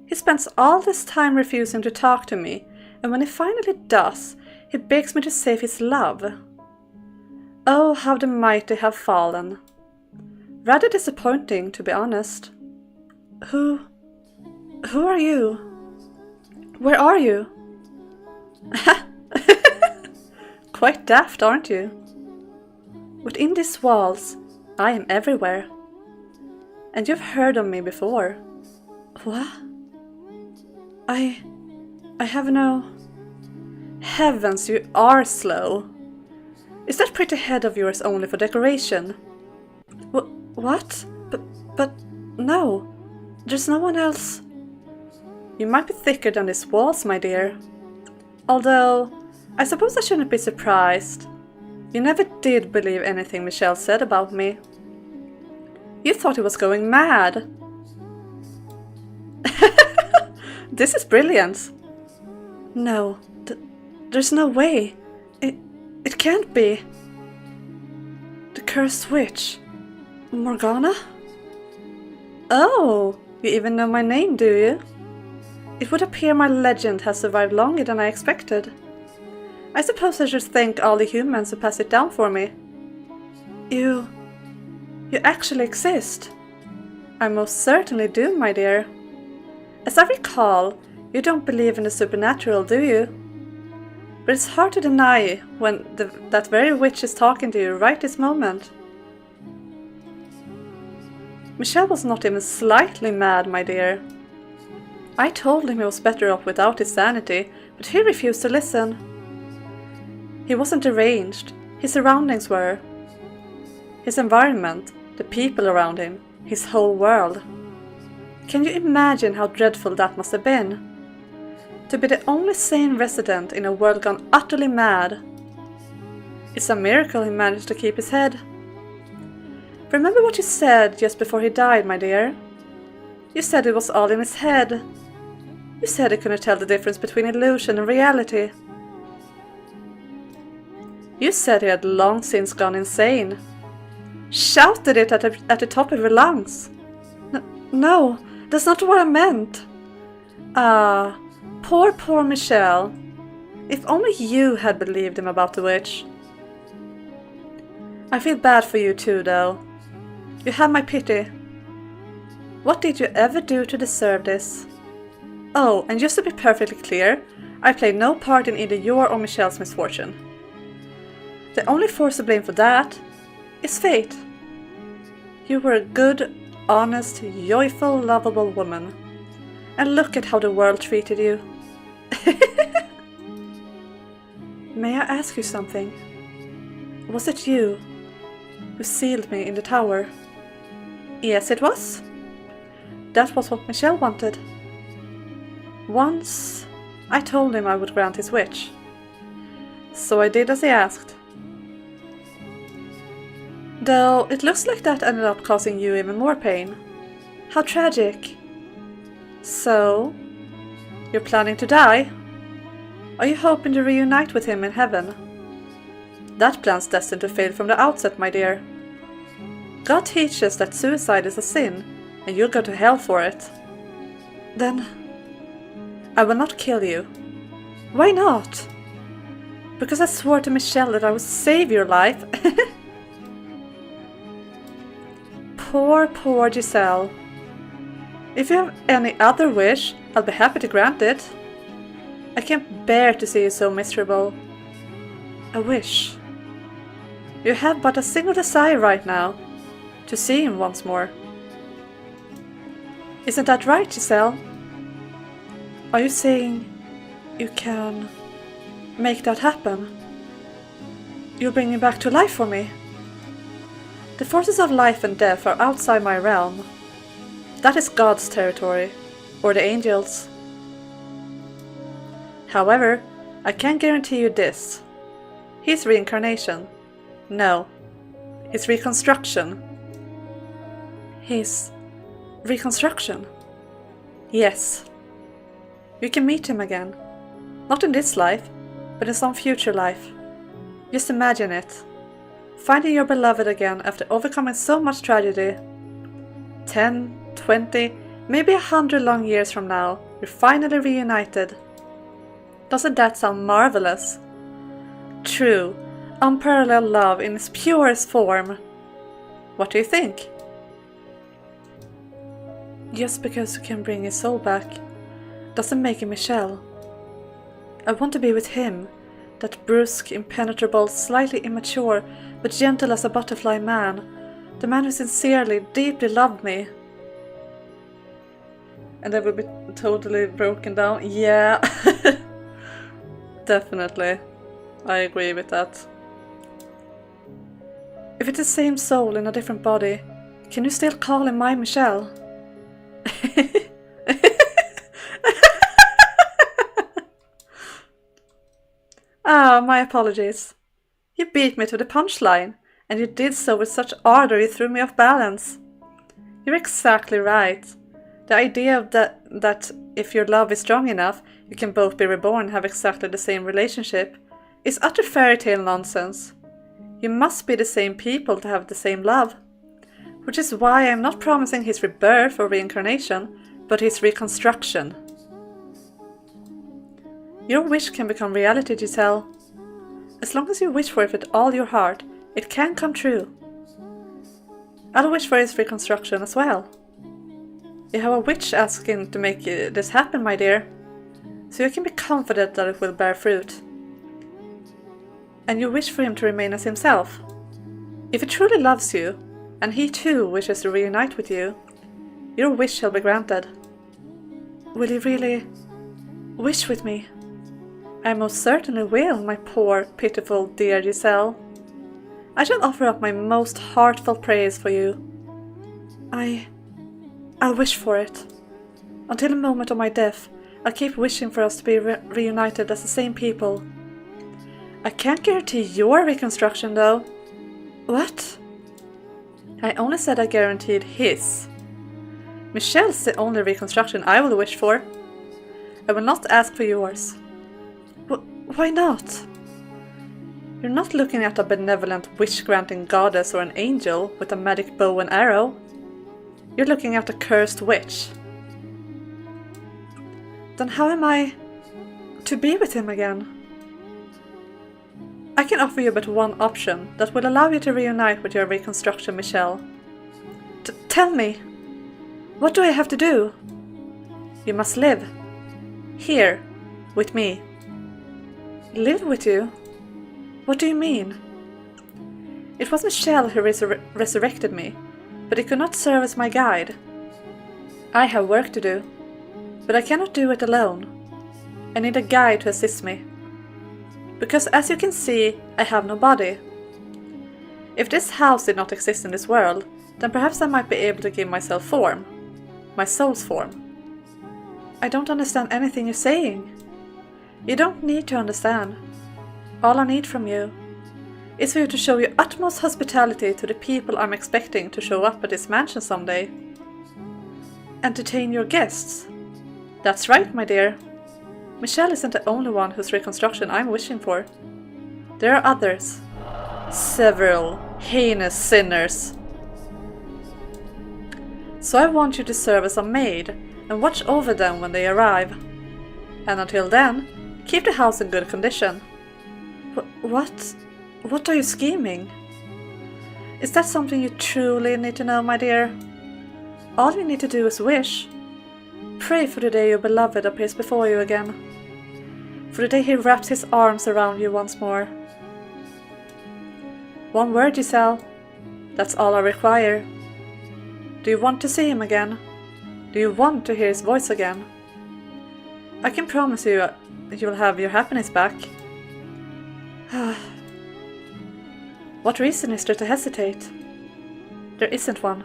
He spends all this time refusing to talk to me, and when he finally does, he begs me to save his love. Oh, how the mighty have fallen. Rather disappointing, to be honest. Who are you? Where are you? Quite daft, aren't you? Within these walls, I am everywhere. And you've heard of me before. What? I have no... Heavens, you are slow. Is that pretty head of yours only for decoration? What? But no. There's no one else. You might be thicker than these walls, my dear. Although, I suppose I shouldn't be surprised. You never did believe anything Michelle said about me. You thought he was going mad. This is brilliant. No, there's no way. It can't be. The cursed witch. Morgana? Oh, you even know my name, do you? It would appear my legend has survived longer than I expected. I suppose I should thank all the humans who pass it down for me. You actually exist. I most certainly do, my dear. As I recall, you don't believe in the supernatural, do you? But it's hard to deny when that very witch is talking to you right this moment. Michelle was not even slightly mad, my dear. I told him he was better off without his sanity, but he refused to listen. He wasn't deranged, his surroundings were. His environment, the people around him, his whole world. Can you imagine how dreadful that must have been? To be the only sane resident in a world gone utterly mad. It's a miracle he managed to keep his head. Remember what you said just before he died, my dear? You said it was all in his head. You said he couldn't tell the difference between illusion and reality. You said he had long since gone insane. Shouted it at the top of your lungs. No, that's not what I meant. Ah, poor Michelle. If only you had believed him about the witch. I feel bad for you too, though. You have my pity. What did you ever do to deserve this? Oh, and just to be perfectly clear, I played no part in either your or Michelle's misfortune. The only force to blame for that is fate. You were a good, honest, joyful, lovable woman. And look at how the world treated you. May I ask you something? Was it you who sealed me in the tower? Yes, it was. That was what Michelle wanted. Once, I told him I would grant his wish. So I did as he asked. Though it looks like that ended up causing you even more pain. How tragic. So, you're planning to die? Are you hoping to reunite with him in heaven? That plan's destined to fail from the outset, my dear. God teaches that suicide is a sin, and you'll go to hell for it. Then, I will not kill you. Why not? Because I swore to Michelle that I would save your life. Poor Giselle. If you have any other wish, I'll be happy to grant it. I can't bear to see you so miserable. A wish. You have but a single desire right now, to see him once more. Isn't that right, Giselle? Are you saying you can make that happen? You'll bring him back to life for me? The forces of life and death are outside my realm. That is God's territory, or the angels. However, I can guarantee you this. His reincarnation. No, his reconstruction. His reconstruction? Yes. You can meet him again. Not in this life, but in some future life. Just imagine it. Finding your beloved again after overcoming so much tragedy. 10, 20, maybe 100 long years from now, you're finally reunited. Doesn't that sound marvelous? True, unparalleled love in its purest form. What do you think? Just because you can bring his soul back doesn't make him Michelle. I want to be with him, that brusque, impenetrable, slightly immature, but gentle as a butterfly man, the man who sincerely, deeply loved me. And I will be totally broken down. Yeah, definitely. I agree with that. If it's the same soul in a different body, can you still call him my Michelle? Ah, my apologies. You beat me to the punchline, and you did so with such ardor you threw me off balance. You're exactly right. The idea of that if your love is strong enough, you can both be reborn and have exactly the same relationship is utter fairy tale nonsense. You must be the same people to have the same love. Which is why I am not promising his rebirth or reincarnation, but his reconstruction. Your wish can become reality, Giselle. As long as you wish for it with all your heart, it can come true. I'll wish for his reconstruction as well. You have a witch asking to make this happen, my dear, so you can be confident that it will bear fruit. And you wish for him to remain as himself. If he truly loves you, and he too wishes to reunite with you, your wish shall be granted. Will you really wish with me? I most certainly will, my poor, pitiful, dear Giselle. I shall offer up my most heartfelt praise for you. I'll wish for it. Until the moment of my death, I'll keep wishing for us to be reunited as the same people. I can't guarantee your reconstruction, though. What? I only said I guaranteed his. Michelle's the only reconstruction I will wish for. I will not ask for yours. Why not? You're not looking at a benevolent wish-granting goddess or an angel with a magic bow and arrow. You're looking at a cursed witch. Then how am I to be with him again? I can offer you but one option that will allow you to reunite with your reconstruction, Michelle. Tell me, what do I have to do? You must live. Here, with me. Live with you? What do you mean? It was Michelle who resurrected me, but it could not serve as my guide. I have work to do, but I cannot do it alone. I need a guide to assist me. Because as you can see, I have no body. If this house did not exist in this world, then perhaps I might be able to give myself form. My soul's form. I don't understand anything you're saying. You don't need to understand. All I need from you is for you to show your utmost hospitality to the people I'm expecting to show up at this mansion someday. Entertain your guests. That's right, my dear. Michelle isn't the only one whose reconstruction I'm wishing for. There are others. Several heinous sinners. So I want you to serve as a maid and watch over them when they arrive. And until then, keep the house in good condition. What? What are you scheming? Is that something you truly need to know, my dear? All you need to do is wish. Pray for the day your beloved appears before you again. For the day he wraps his arms around you once more. One word, Giselle. That's all I require. Do you want to see him again? Do you want to hear his voice again? I can promise you you'll have your happiness back. What reason is there to hesitate? There isn't one.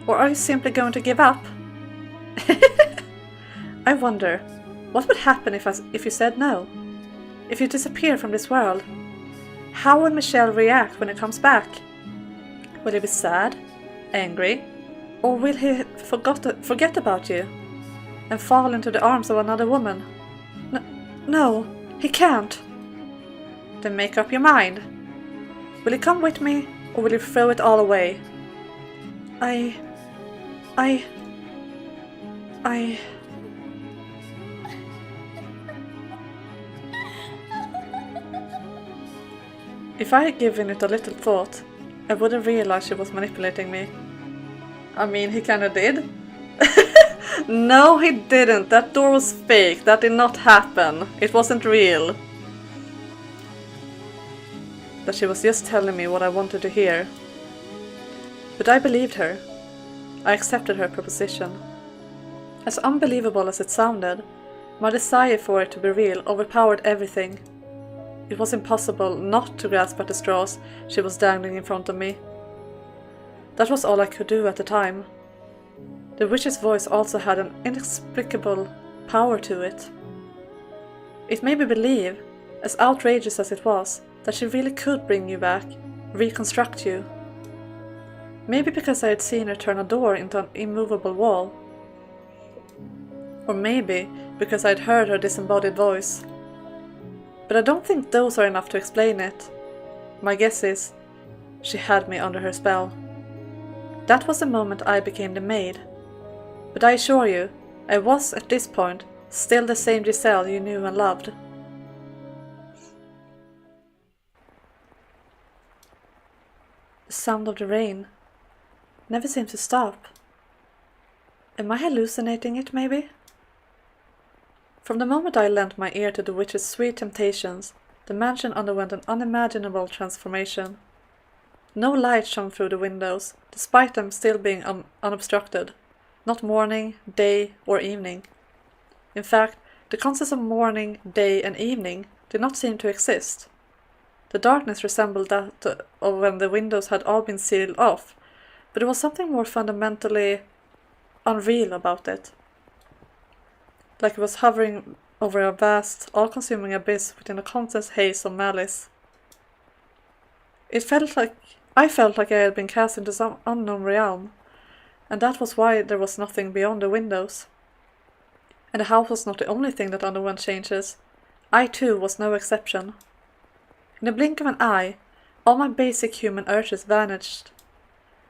Or are you simply going to give up? I wonder, what would happen if you said no? If you disappear from this world? How will Michelle react when he comes back? Will he be sad? Angry? Or will he forget about you? And fall into the arms of another woman? No, he can't. Then make up your mind. Will you come with me, or will you throw it all away? If I had given it a little thought, I wouldn't realize she was manipulating me. I mean, he kinda did. No, he didn't. That door was fake. That did not happen. It wasn't real. But she was just telling me what I wanted to hear. But I believed her. I accepted her proposition. As unbelievable as it sounded, my desire for it to be real overpowered everything. It was impossible not to grasp at the straws she was dangling in front of me. That was all I could do at the time. The witch's voice also had an inexplicable power to it. It made me believe, as outrageous as it was, that she really could bring you back, reconstruct you. Maybe because I had seen her turn a door into an immovable wall. Or maybe because I'd heard her disembodied voice. But I don't think those are enough to explain it. My guess is, she had me under her spell. That was the moment I became the maid. But I assure you, I was at this point still the same Giselle you knew and loved. The sound of the rain never seems to stop. Am I hallucinating it, maybe? From the moment I lent my ear to the witch's sweet temptations, the mansion underwent an unimaginable transformation. No light shone through the windows, despite them still being unobstructed. Not morning, day, or evening. In fact, the concepts of morning, day, and evening did not seem to exist. The darkness resembled that of when the windows had all been sealed off, but there was something more fundamentally unreal about it. Like it was hovering over a vast, all-consuming abyss within a constant haze of malice. I felt like I had been cast into some unknown realm, and that was why there was nothing beyond the windows. And the house was not the only thing that underwent changes. I too was no exception. In the blink of an eye, all my basic human urges vanished.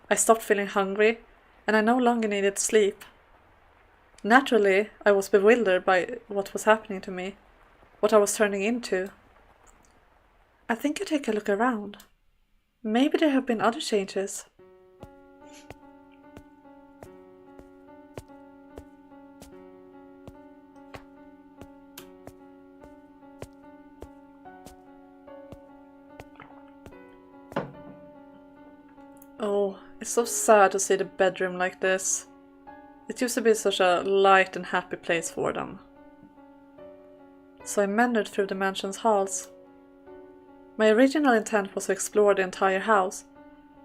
I stopped feeling hungry, and I no longer needed sleep. Naturally, I was bewildered by what was happening to me, what I was turning into. I think I'd take a look around. Maybe there have been other changes. Oh, it's so sad to see the bedroom like this. It used to be such a light and happy place for them. So I meandered through the mansion's halls. My original intent was to explore the entire house,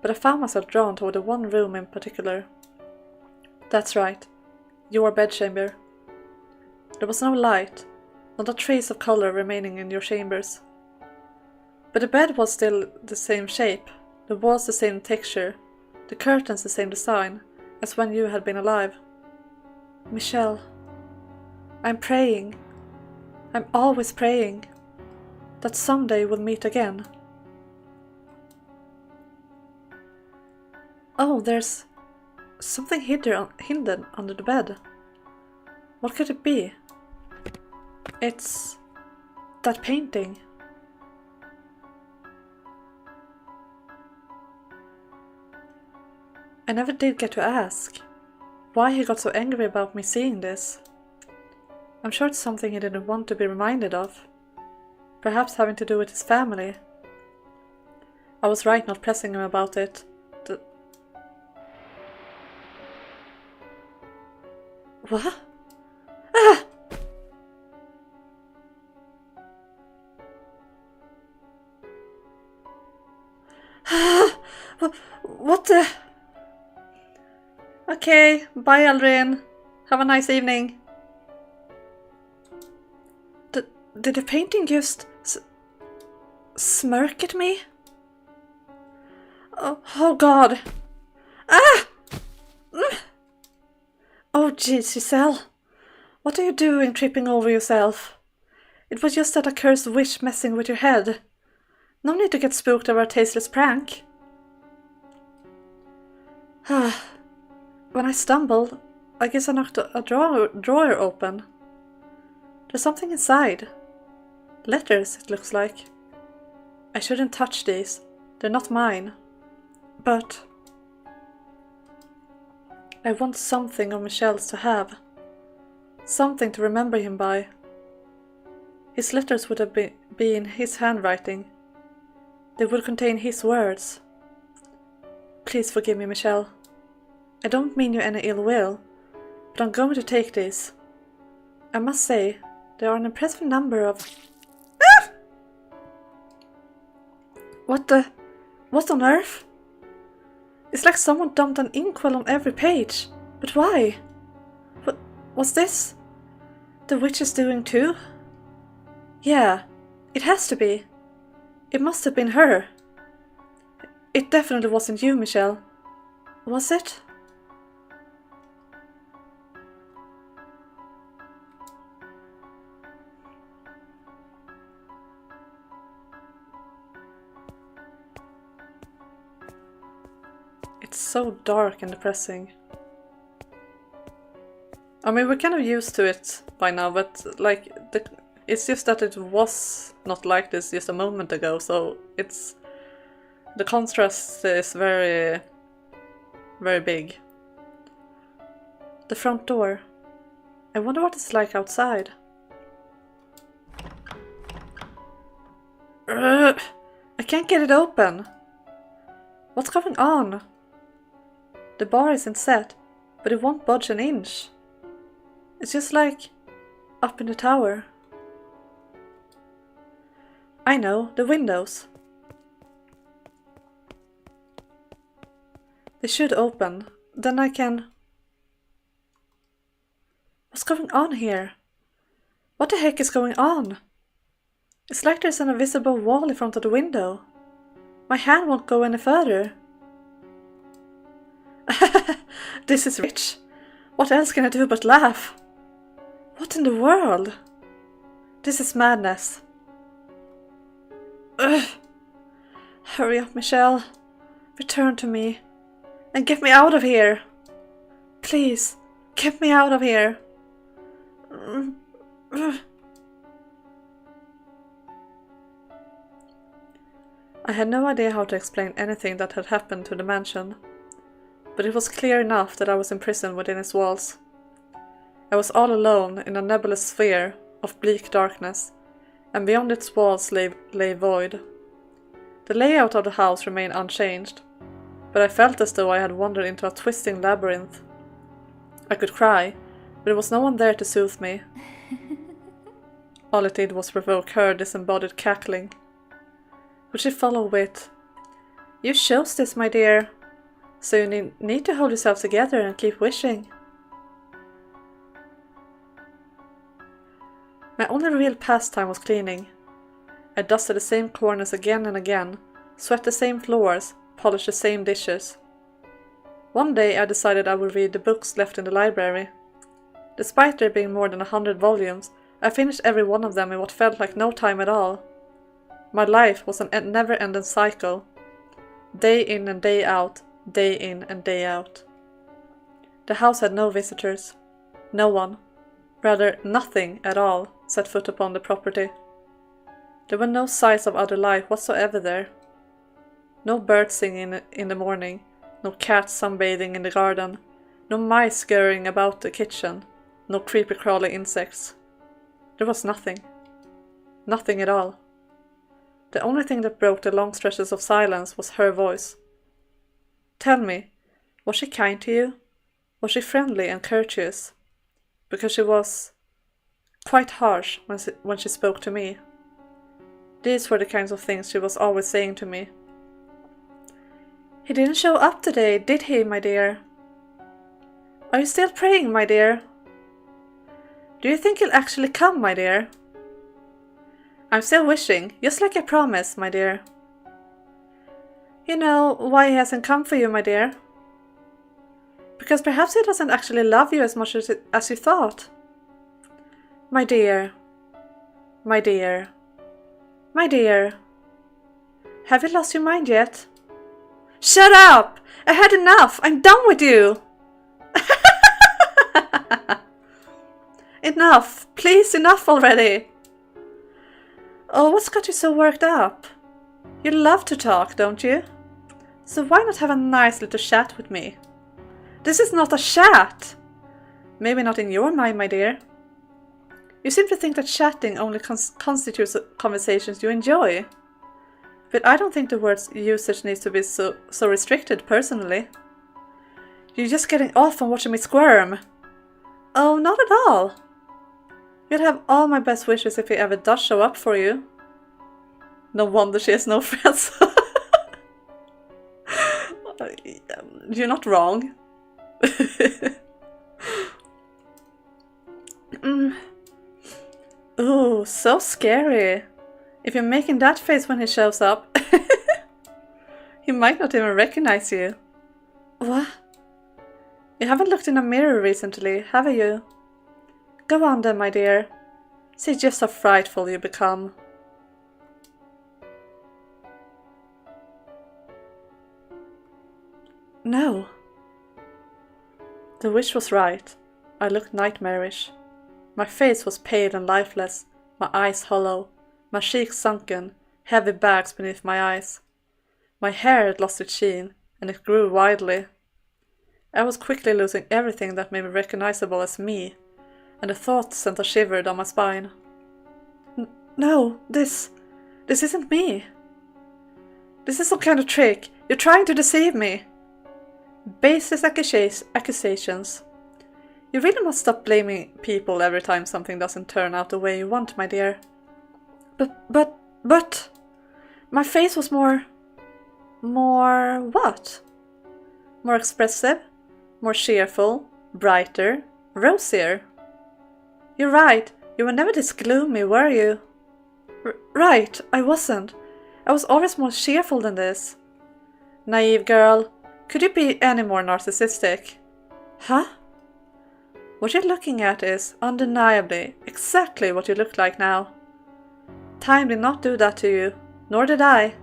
but I found myself drawn toward the one room in particular. That's right, your bedchamber. There was no light, not a trace of color remaining in your chambers. But the bed was still the same shape, the walls the same texture, the curtains the same design, as when you had been alive. Michelle, I'm praying. I'm always praying that someday we'll meet again. Oh, there's something hidden under the bed. What could it be? It's that painting. I never did get to ask why he got so angry about me seeing this. I'm sure it's something he didn't want to be reminded of. Perhaps having to do with his family. I was right not pressing him about it. What? Ah! What the? Okay, bye Aldrin. Have a nice evening. Did the painting just smirk at me? Oh God. Ah! Oh jeez, Giselle. What are you doing tripping over yourself? It was just that accursed witch messing with your head. No need to get spooked over a tasteless prank. When I stumbled, I guess I knocked a drawer open. There's something inside. Letters, it looks like. I shouldn't touch these. They're not mine. But I want something of Michelle's to have. Something to remember him by. His letters would have be in his handwriting. They would contain his words. Please forgive me, Michelle. I don't mean you any ill will, but I'm going to take these. I must say, there are an impressive number of... Ah! What on earth? It's like someone dumped an inkwell on every page. But why? What's this? The witch is doing too? Yeah, it has to be. It must have been her. It definitely wasn't you, Michelle. Was it? It's so dark and depressing. I mean, we're kind of used to it by now, but like, it's just that it was not like this just a moment ago, so the contrast is very, very big. The front door. I wonder what it's like outside. Ugh, I can't get it open. What's going on? The bar isn't set, but it won't budge an inch. It's just like up in the tower. I know, the windows. They should open. Then I can... What's going on here? What the heck is going on? It's like there's an invisible wall in front of the window. My hand won't go any further. This is rich. What else can I do but laugh? What in the world? This is madness. Ugh. Hurry up, Michelle. Return to me. And get me out of here. Please, get me out of here. I had no idea how to explain anything that had happened to the mansion, but it was clear enough that I was imprisoned within its walls. I was all alone in a nebulous sphere of bleak darkness, and beyond its walls lay void. The layout of the house remained unchanged, but I felt as though I had wandered into a twisting labyrinth. I could cry, but there was no one there to soothe me. All it did was provoke her disembodied cackling, which she followed with, "You chose this, my dear, so you need to hold yourself together and keep wishing." My only real pastime was cleaning. I dusted the same corners again and again, swept the same floors, polished the same dishes. One day I decided I would read the books left in the library. Despite there being more than 100 volumes, I finished every one of them in what felt like no time at all. My life was a never-ending cycle. Day in and day out, day in and day out. The house had no visitors. No one, rather nothing at all, set foot upon the property. There were no signs of other life whatsoever there. No birds singing in the morning, no cats sunbathing in the garden, no mice scurrying about the kitchen, no creepy crawly insects. There was nothing. Nothing at all. The only thing that broke the long stretches of silence was her voice. Tell me, was she kind to you? Was she friendly and courteous? Because she was quite harsh when she spoke to me. These were the kinds of things she was always saying to me. "He didn't show up today, did he, my dear? Are you still praying, my dear? Do you think he'll actually come, my dear? I'm still wishing, just like I promised, my dear. You know why he hasn't come for you, my dear? Because perhaps he doesn't actually love you as much as you thought. My dear, my dear, my dear. Have you lost your mind yet? Shut up! I had enough! I'm done with you! Enough! Please, enough already! Oh, what's got you so worked up? You love to talk, don't you? So why not have a nice little chat with me? This is not a chat! Maybe not in your mind, my dear. You seem to think that chatting only constitutes conversations you enjoy. But I don't think the word's usage needs to be so restricted, personally. You're just getting off on watching me squirm. Oh, not at all. You'd have all my best wishes if he ever does show up for you. No wonder she has no friends. You're not wrong. Ooh, so scary. If you're making that face when he shows up, he might not even recognize you. What? You haven't looked in a mirror recently, have you? Go on then, my dear. See just how frightful you become. No. The wish was right. I looked nightmarish. My face was pale and lifeless, my eyes hollow, my cheeks sunken, heavy bags beneath my eyes. My hair had lost its sheen, and it grew wildly. I was quickly losing everything that made me recognizable as me, and the thought sent a shiver down my spine. No, this isn't me. This is some kind of trick. You're trying to deceive me. Baseless accusations. You really must stop blaming people every time something doesn't turn out the way you want, my dear. But... My face was more what? More expressive? More cheerful? Brighter? Rosier? You're right, you were never this gloomy, were you? Right, I wasn't. I was always more cheerful than this. Naive girl, could you be any more narcissistic? Huh? What you're looking at is, undeniably, exactly what you look like now. Time did not do that to you, nor did I.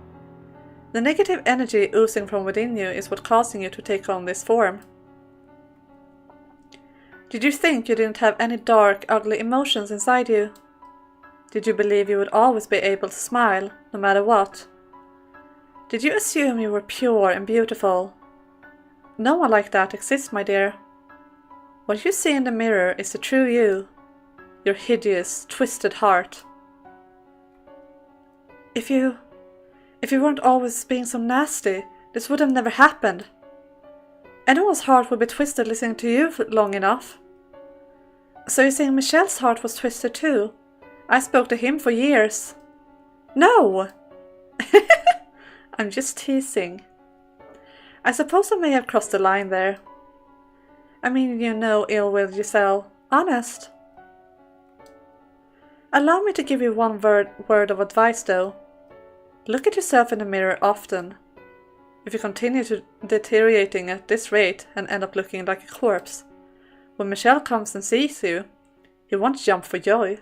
The negative energy oozing from within you is what causing you to take on this form. Did you think you didn't have any dark, ugly emotions inside you? Did you believe you would always be able to smile, no matter what? Did you assume you were pure and beautiful? No one like that exists, my dear. What you see in the mirror is the true you, your hideous, twisted heart. If you weren't always being so nasty, this would have never happened. Anyone's heart would be twisted listening to you for long enough. So you're saying Michelle's heart was twisted too? I spoke to him for years. No! I'm just teasing. I suppose I may have crossed the line there. I mean, you know ill will, Giselle. Honest. Allow me to give you one word of advice, though. Look at yourself in the mirror often. If you continue to deteriorating at this rate and end up looking like a corpse, when Michelle comes and sees you, he won't jump for joy,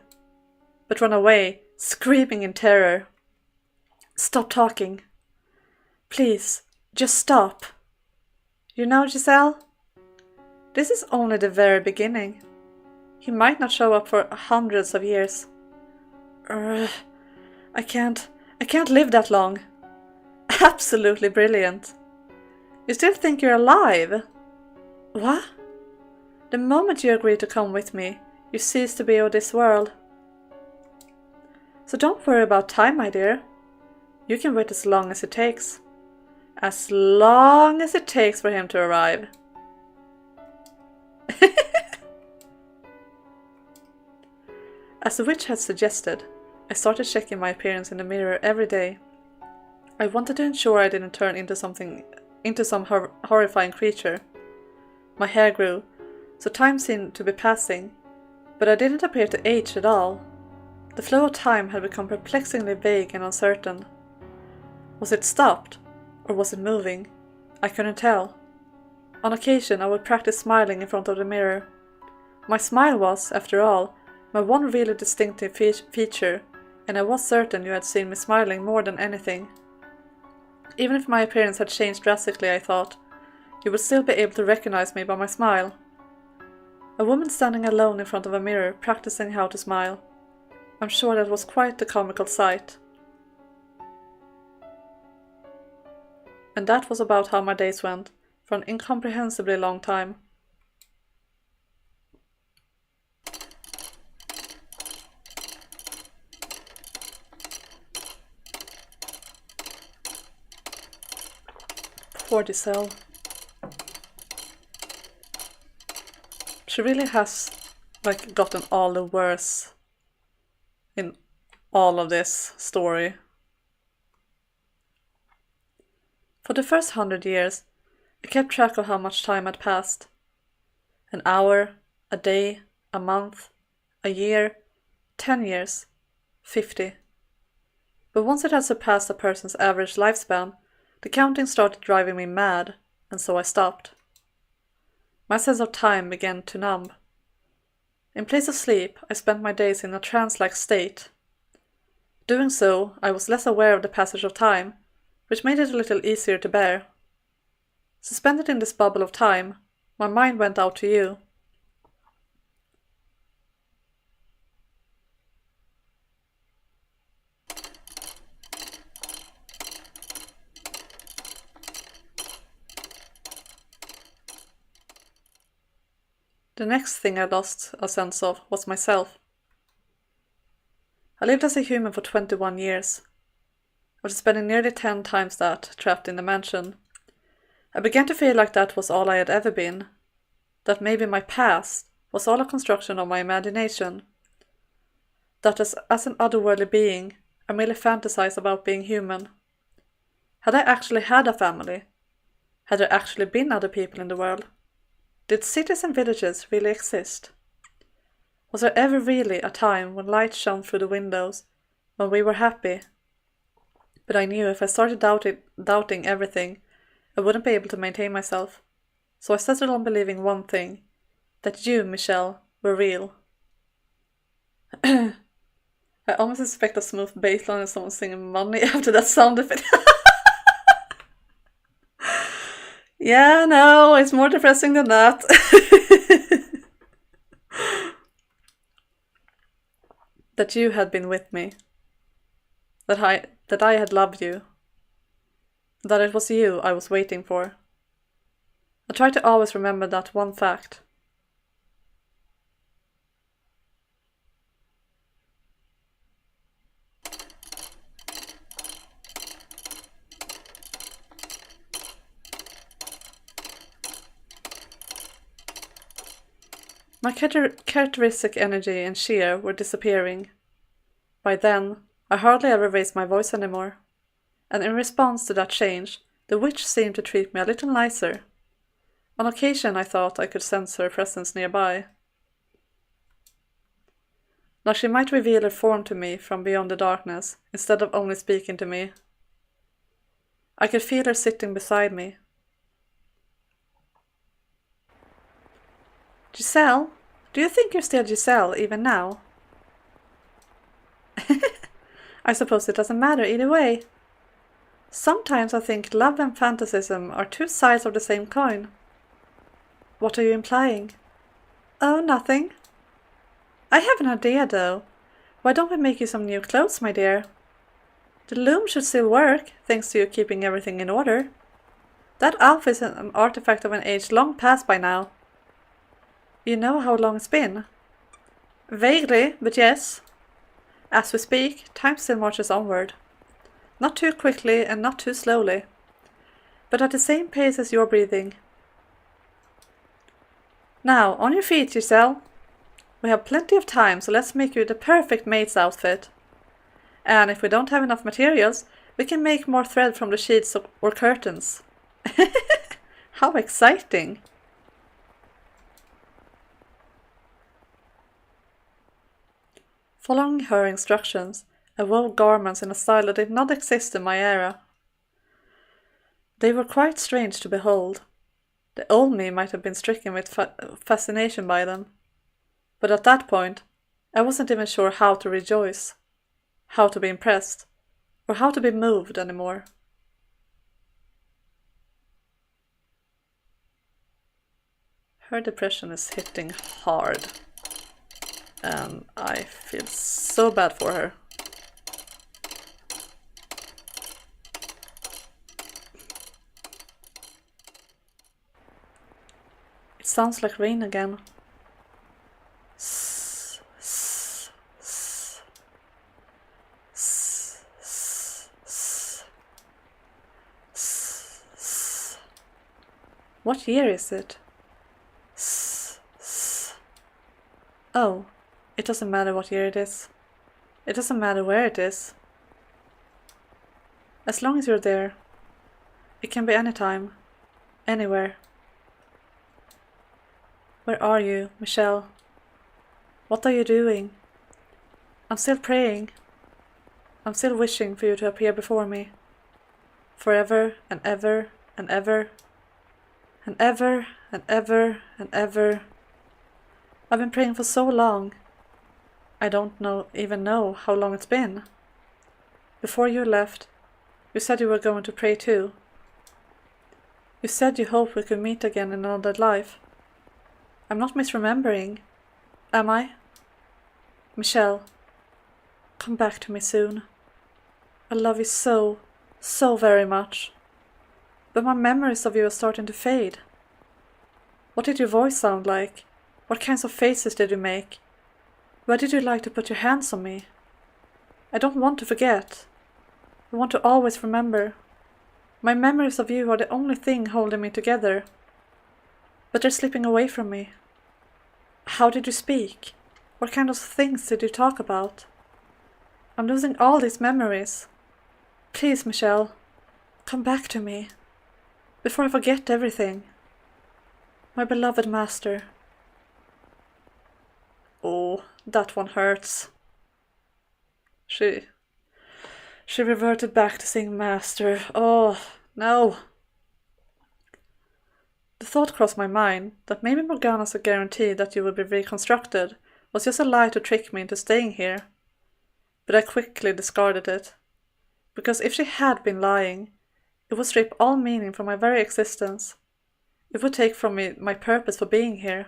but run away, screaming in terror. Stop talking. Please, just stop. You know, Giselle? This is only the very beginning. He might not show up for hundreds of years. I can't live that long. Absolutely brilliant. You still think you're alive? What? The moment you agree to come with me, you cease to be of this world. So don't worry about time, my dear. You can wait as long as it takes. As long as it takes for him to arrive. As the witch had suggested, I started checking my appearance in the mirror every day. I wanted to ensure I didn't turn into some horrifying creature. My hair grew, so time seemed to be passing, but I didn't appear to age at all. The flow of time had become perplexingly vague and uncertain. Was it stopped, or was it moving? I couldn't tell. On occasion I would practice smiling in front of the mirror. My smile was, after all, my one really distinctive feature, and I was certain you had seen me smiling more than anything. Even if my appearance had changed drastically, I thought, you would still be able to recognize me by my smile. A woman standing alone in front of a mirror, practicing how to smile. I'm sure that was quite a comical sight. And that was about how my days went, for an incomprehensibly long time. Poor Giselle. She really has, gotten all the worse in all of this story. For the first 100 years, I kept track of how much time had passed. An hour, a day, a month, a year, 10 years, 50. But once it had surpassed a person's average lifespan, the counting started driving me mad, and so I stopped. My sense of time began to numb. In place of sleep, I spent my days in a trance-like state. Doing so, I was less aware of the passage of time, which made it a little easier to bear. Suspended in this bubble of time, my mind went out to you. The next thing I lost a sense of was myself. I lived as a human for 21 years. After spending nearly 10 times that trapped in the mansion, I began to feel like that was all I had ever been. That maybe my past was all a construction of my imagination. That as an otherworldly being, I merely fantasized about being human. Had I actually had a family? Had there actually been other people in the world? Did cities and villages really exist? Was there ever really a time when light shone through the windows, when we were happy? But I knew if I started doubting everything, I wouldn't be able to maintain myself. So I settled on believing one thing, that you, Michelle, were real. I almost expect a smooth bass line and someone singing money after that sound effect. Yeah, no, it's more depressing than that. That you had been with me. That I had loved you. That it was you I was waiting for. I try to always remember that one fact. My characteristic energy and cheer were disappearing. By then, I hardly ever raised my voice anymore, and in response to that change, the witch seemed to treat me a little nicer. On occasion I thought I could sense her presence nearby. Now she might reveal her form to me from beyond the darkness, instead of only speaking to me. I could feel her sitting beside me. Giselle? Do you think you're still Giselle, even now? I suppose it doesn't matter either way. Sometimes I think love and fantasism are two sides of the same coin. What are you implying? Oh, nothing. I have an idea, though. Why don't we make you some new clothes, my dear? The loom should still work, thanks to you keeping everything in order. That outfit is an artifact of an age long past by now. You know how long it's been? Vaguely, but yes. As we speak, time still marches onward. Not too quickly and not too slowly, but at the same pace as you're breathing. Now, on your feet, Giselle. We have plenty of time, so let's make you the perfect maid's outfit. And if we don't have enough materials, we can make more thread from the sheets or curtains. How exciting! Following her instructions, I wove garments in a style that did not exist in my era. They were quite strange to behold. The old me might have been stricken with fascination by them. But at that point, I wasn't even sure how to rejoice, how to be impressed, or how to be moved anymore. Her depression is hitting hard. And I feel so bad for her. sounds like rain again. S s s s s s s s. What year is it? S s. Oh, it doesn't matter what year it is. It doesn't matter where it is. As long as you're there. It can be any time. Anywhere. Where are you, Michelle? What are you doing? I'm still praying. I'm still wishing for you to appear before me. Forever and ever and ever. And ever and ever and ever. I've been praying for so long. I don't even know how long it's been. Before you left, you said you were going to pray too. You said you hoped we could meet again in another life. I'm not misremembering, am I? Michelle, come back to me soon. I love you so, so very much. But my memories of you are starting to fade. What did your voice sound like? What kinds of faces did you make? Where did you like to put your hands on me? I don't want to forget. I want to always remember. My memories of you are the only thing holding me together. But they're slipping away from me. How did you speak? What kind of things did you talk about? I'm losing all these memories. Please, Michelle, come back to me. Before I forget everything. My beloved master. Oh, that one hurts. She reverted back to saying master. Oh, no. The thought crossed my mind that maybe Morgana's guarantee that you would be reconstructed was just a lie to trick me into staying here. But I quickly discarded it. Because if she had been lying, it would strip all meaning from my very existence. It would take from me my purpose for being here.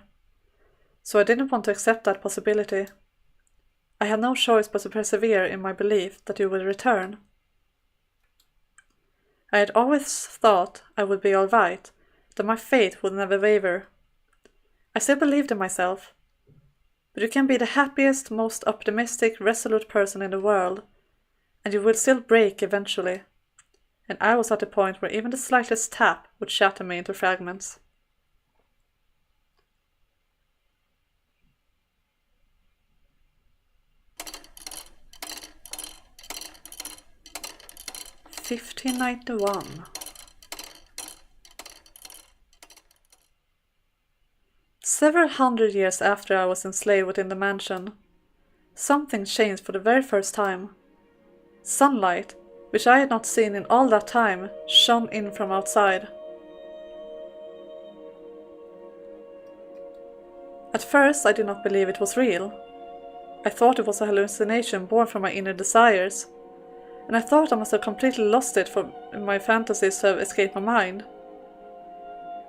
So I didn't want to accept that possibility. I had no choice but to persevere in my belief that you would return. I had always thought I would be all right, that my faith would never waver. I still believed in myself. But you can be the happiest, most optimistic, resolute person in the world, and you will still break eventually. And I was at the point where even the slightest tap would shatter me into fragments. $15.91. Several hundred years after I was enslaved within the mansion, something changed for the very first time. Sunlight, which I had not seen in all that time, shone in from outside. At first I did not believe it was real. I thought it was a hallucination born from my inner desires, and I thought I must have completely lost it for my fantasies to have escaped my mind.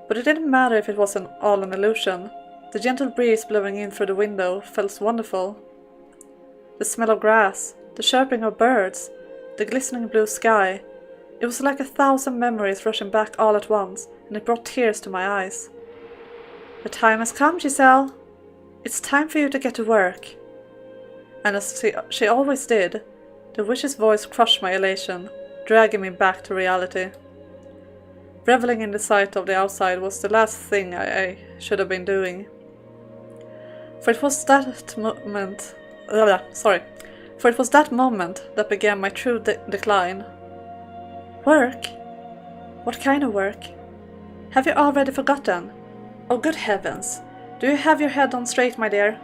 But it didn't matter if it was all an illusion. The gentle breeze blowing in through the window felt wonderful. The smell of grass, the chirping of birds, the glistening blue sky, it was like 1,000 memories rushing back all at once, and it brought tears to my eyes. The time has come, Giselle. It's time for you to get to work. And as she always did, the witch's voice crushed my elation, dragging me back to reality. Reveling in the sight of the outside was the last thing I should have been doing. For it was that moment that began my true decline. Work? What kind of work? Have you already forgotten? Oh, good heavens! Do you have your head on straight, my dear?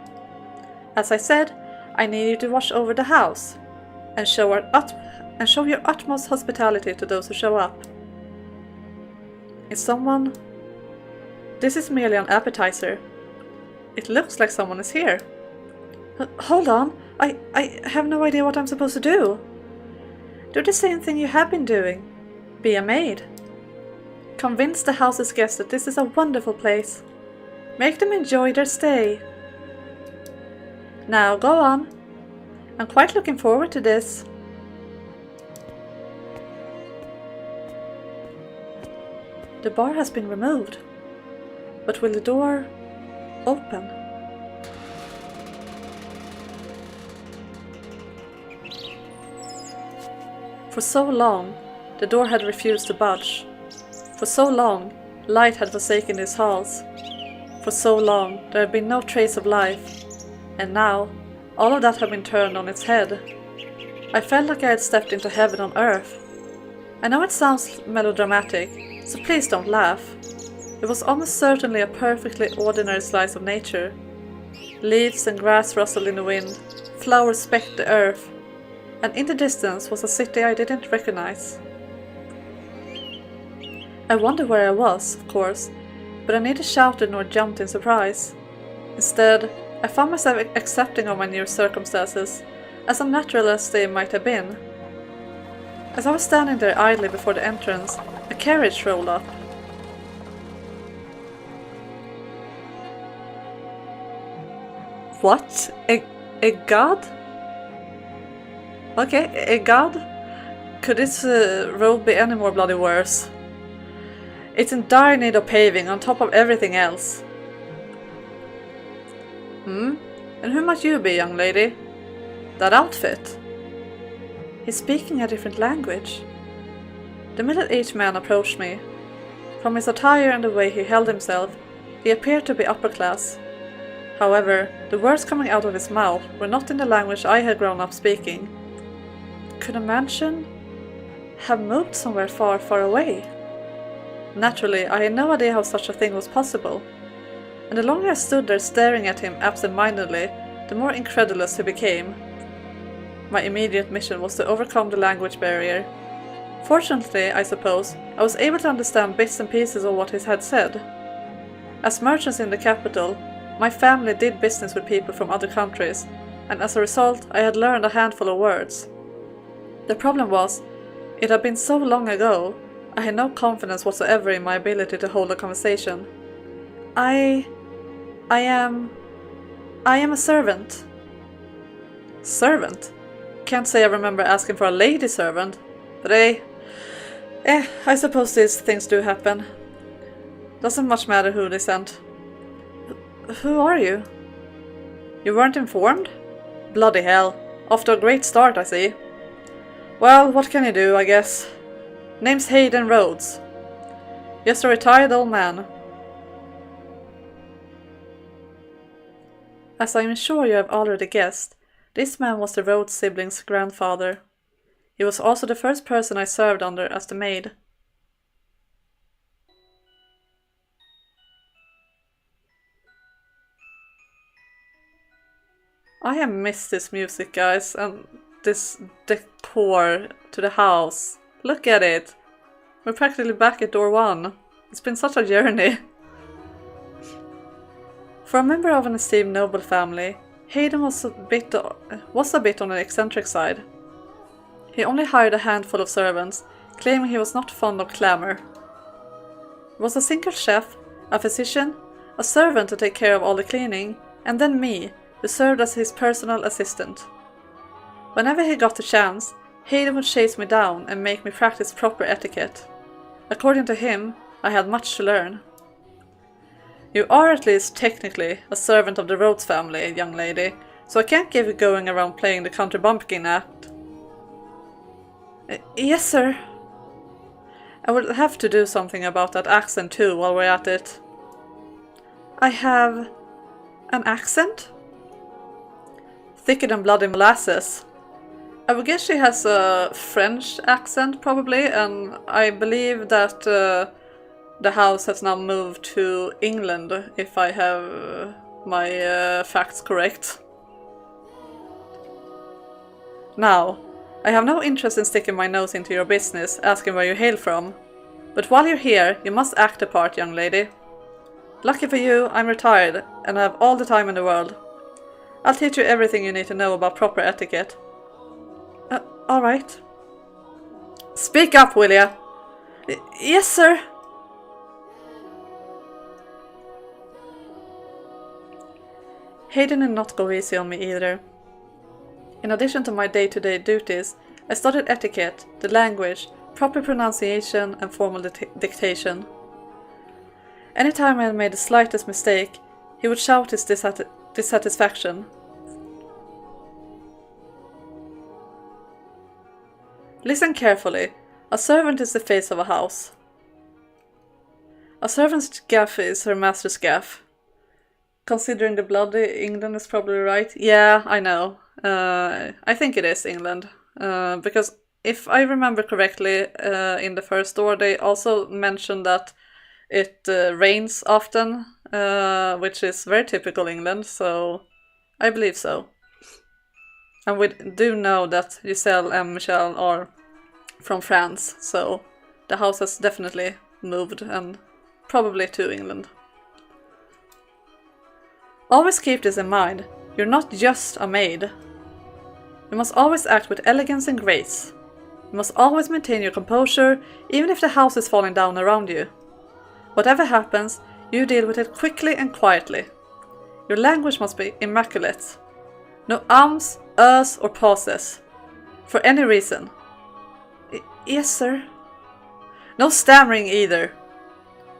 As I said, I need you to watch over the house, and show your utmost hospitality to those who show up. Is someone... This is merely an appetizer. It looks like someone is here. Hold on, I have no idea what I'm supposed to do. Do the same thing you have been doing. Be a maid. Convince the house's guests that this is a wonderful place. Make them enjoy their stay. Now, go on. I'm quite looking forward to this. The bar has been removed. But will the door open? For so long, the door had refused to budge. For so long, light had forsaken these halls. For so long, there had been no trace of life. And now, all of that had been turned on its head. I felt like I had stepped into heaven on earth. I know it sounds melodramatic, so please don't laugh. It was almost certainly a perfectly ordinary slice of nature. Leaves and grass rustled in the wind, flowers specked the earth, and in the distance was a city I didn't recognize. I wondered where I was, of course, but I neither shouted nor jumped in surprise. Instead, I found myself accepting of my new circumstances, as unnatural as they might have been. As I was standing there idly before the entrance, a carriage rolled up. What? A god? Okay, a god? Could this road be any more bloody worse? It's in dire need of paving on top of everything else. And who might you be, young lady? That outfit? He's speaking a different language. The middle-aged man approached me. From his attire and the way he held himself, he appeared to be upper class. However, the words coming out of his mouth were not in the language I had grown up speaking. Could a mansion have moved somewhere far, far away? Naturally, I had no idea how such a thing was possible, and the longer I stood there staring at him absent-mindedly, the more incredulous he became. My immediate mission was to overcome the language barrier. Fortunately, I suppose, I was able to understand bits and pieces of what he had said. As merchants in the capital, my family did business with people from other countries, and as a result, I had learned a handful of words. The problem was, it had been so long ago, I had no confidence whatsoever in my ability to hold a conversation. I am a servant. Servant? Can't say I remember asking for a lady servant, but I suppose these things do happen. Doesn't much matter who they sent. Who are you? You weren't informed? Bloody hell. Off to a great start, I see. Well, what can you do, I guess. Name's Hayden Rhodes. Just a retired old man. As I am sure you have already guessed, this man was the Rhodes siblings' grandfather. He was also the first person I served under as the maid. I have missed this music, guys, and this decor to the house. Look at it! We're practically back at door 1. It's been such a journey. For a member of an esteemed noble family, Hayden was a bit on the eccentric side. He only hired a handful of servants, claiming he was not fond of clamour. He was a single chef, a physician, a servant to take care of all the cleaning, and then me, who served as his personal assistant. Whenever he got the chance, Hayden would chase me down and make me practice proper etiquette. According to him, I had much to learn. You are at least technically a servant of the Rhodes family, young lady, so I can't give you going around playing the country bumpkin act. Yes, sir. I will have to do something about that accent too while we're at it. I have an accent? Thicker than bloody molasses. I would guess she has a French accent, probably, and I believe that the house has now moved to England, if I have my facts correct. Now, I have no interest in sticking my nose into your business, asking where you hail from, but while you're here, you must act the part, young lady. Lucky for you, I'm retired, and I have all the time in the world. I'll teach you everything you need to know about proper etiquette. Alright. Speak up, will ya? Yes, sir. Hayden did not go easy on me either. In addition to my day-to-day duties, I studied etiquette, the language, proper pronunciation and formal dictation. Anytime I made the slightest mistake, he would shout his dissatisfaction. Listen carefully. A servant is the face of a house. A servant's gaff is her master's gaff. Considering the bloody England is probably right. Yeah, I know. I think it is England. Because if I remember correctly, in the first door they also mentioned that it rains often, which is very typical England, so I believe so. And we do know that Giselle and Michelle are from France, so the house has definitely moved, and probably to England. Always keep this in mind. You're not just a maid. You must always act with elegance and grace. You must always maintain your composure, even if the house is falling down around you. Whatever happens, you deal with it quickly and quietly. Your language must be immaculate. No ums, or pauses. For any reason. Yes, sir. No stammering either.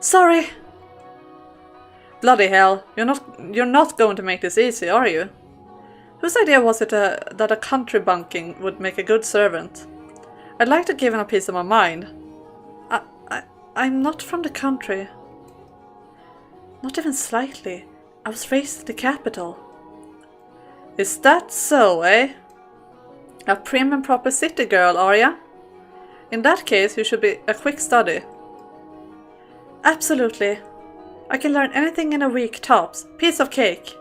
Sorry. Bloody hell, you're not going to make this easy, are you? Whose idea was it that a country bunking would make a good servant? I'd like to give him a piece of my mind. I'm not from the country. Not even slightly. I was raised in the capital. Is that so, eh? A prim and proper city girl, are ya? In that case, you should be a quick study. Absolutely. I can learn anything in a week tops. Piece of cake.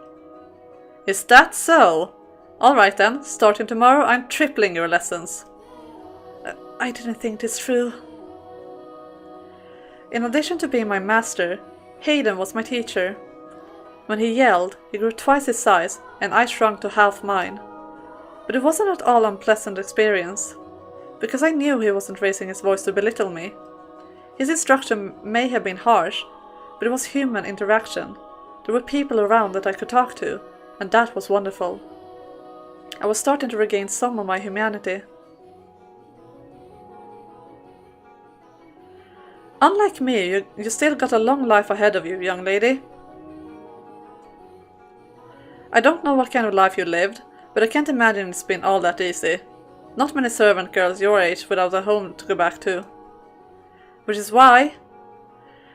Is that so? Alright then, starting tomorrow I'm tripling your lessons. I didn't think this through. In addition to being my master, Hayden was my teacher. When he yelled, he grew twice his size, and I shrunk to half mine. But it wasn't at all unpleasant experience, because I knew he wasn't raising his voice to belittle me. His instruction may have been harsh, but it was human interaction. There were people around that I could talk to, and that was wonderful. I was starting to regain some of my humanity. Unlike me, you still got a long life ahead of you, young lady. I don't know what kind of life you lived, but I can't imagine it's been all that easy. Not many servant girls your age without a home to go back to. Which is why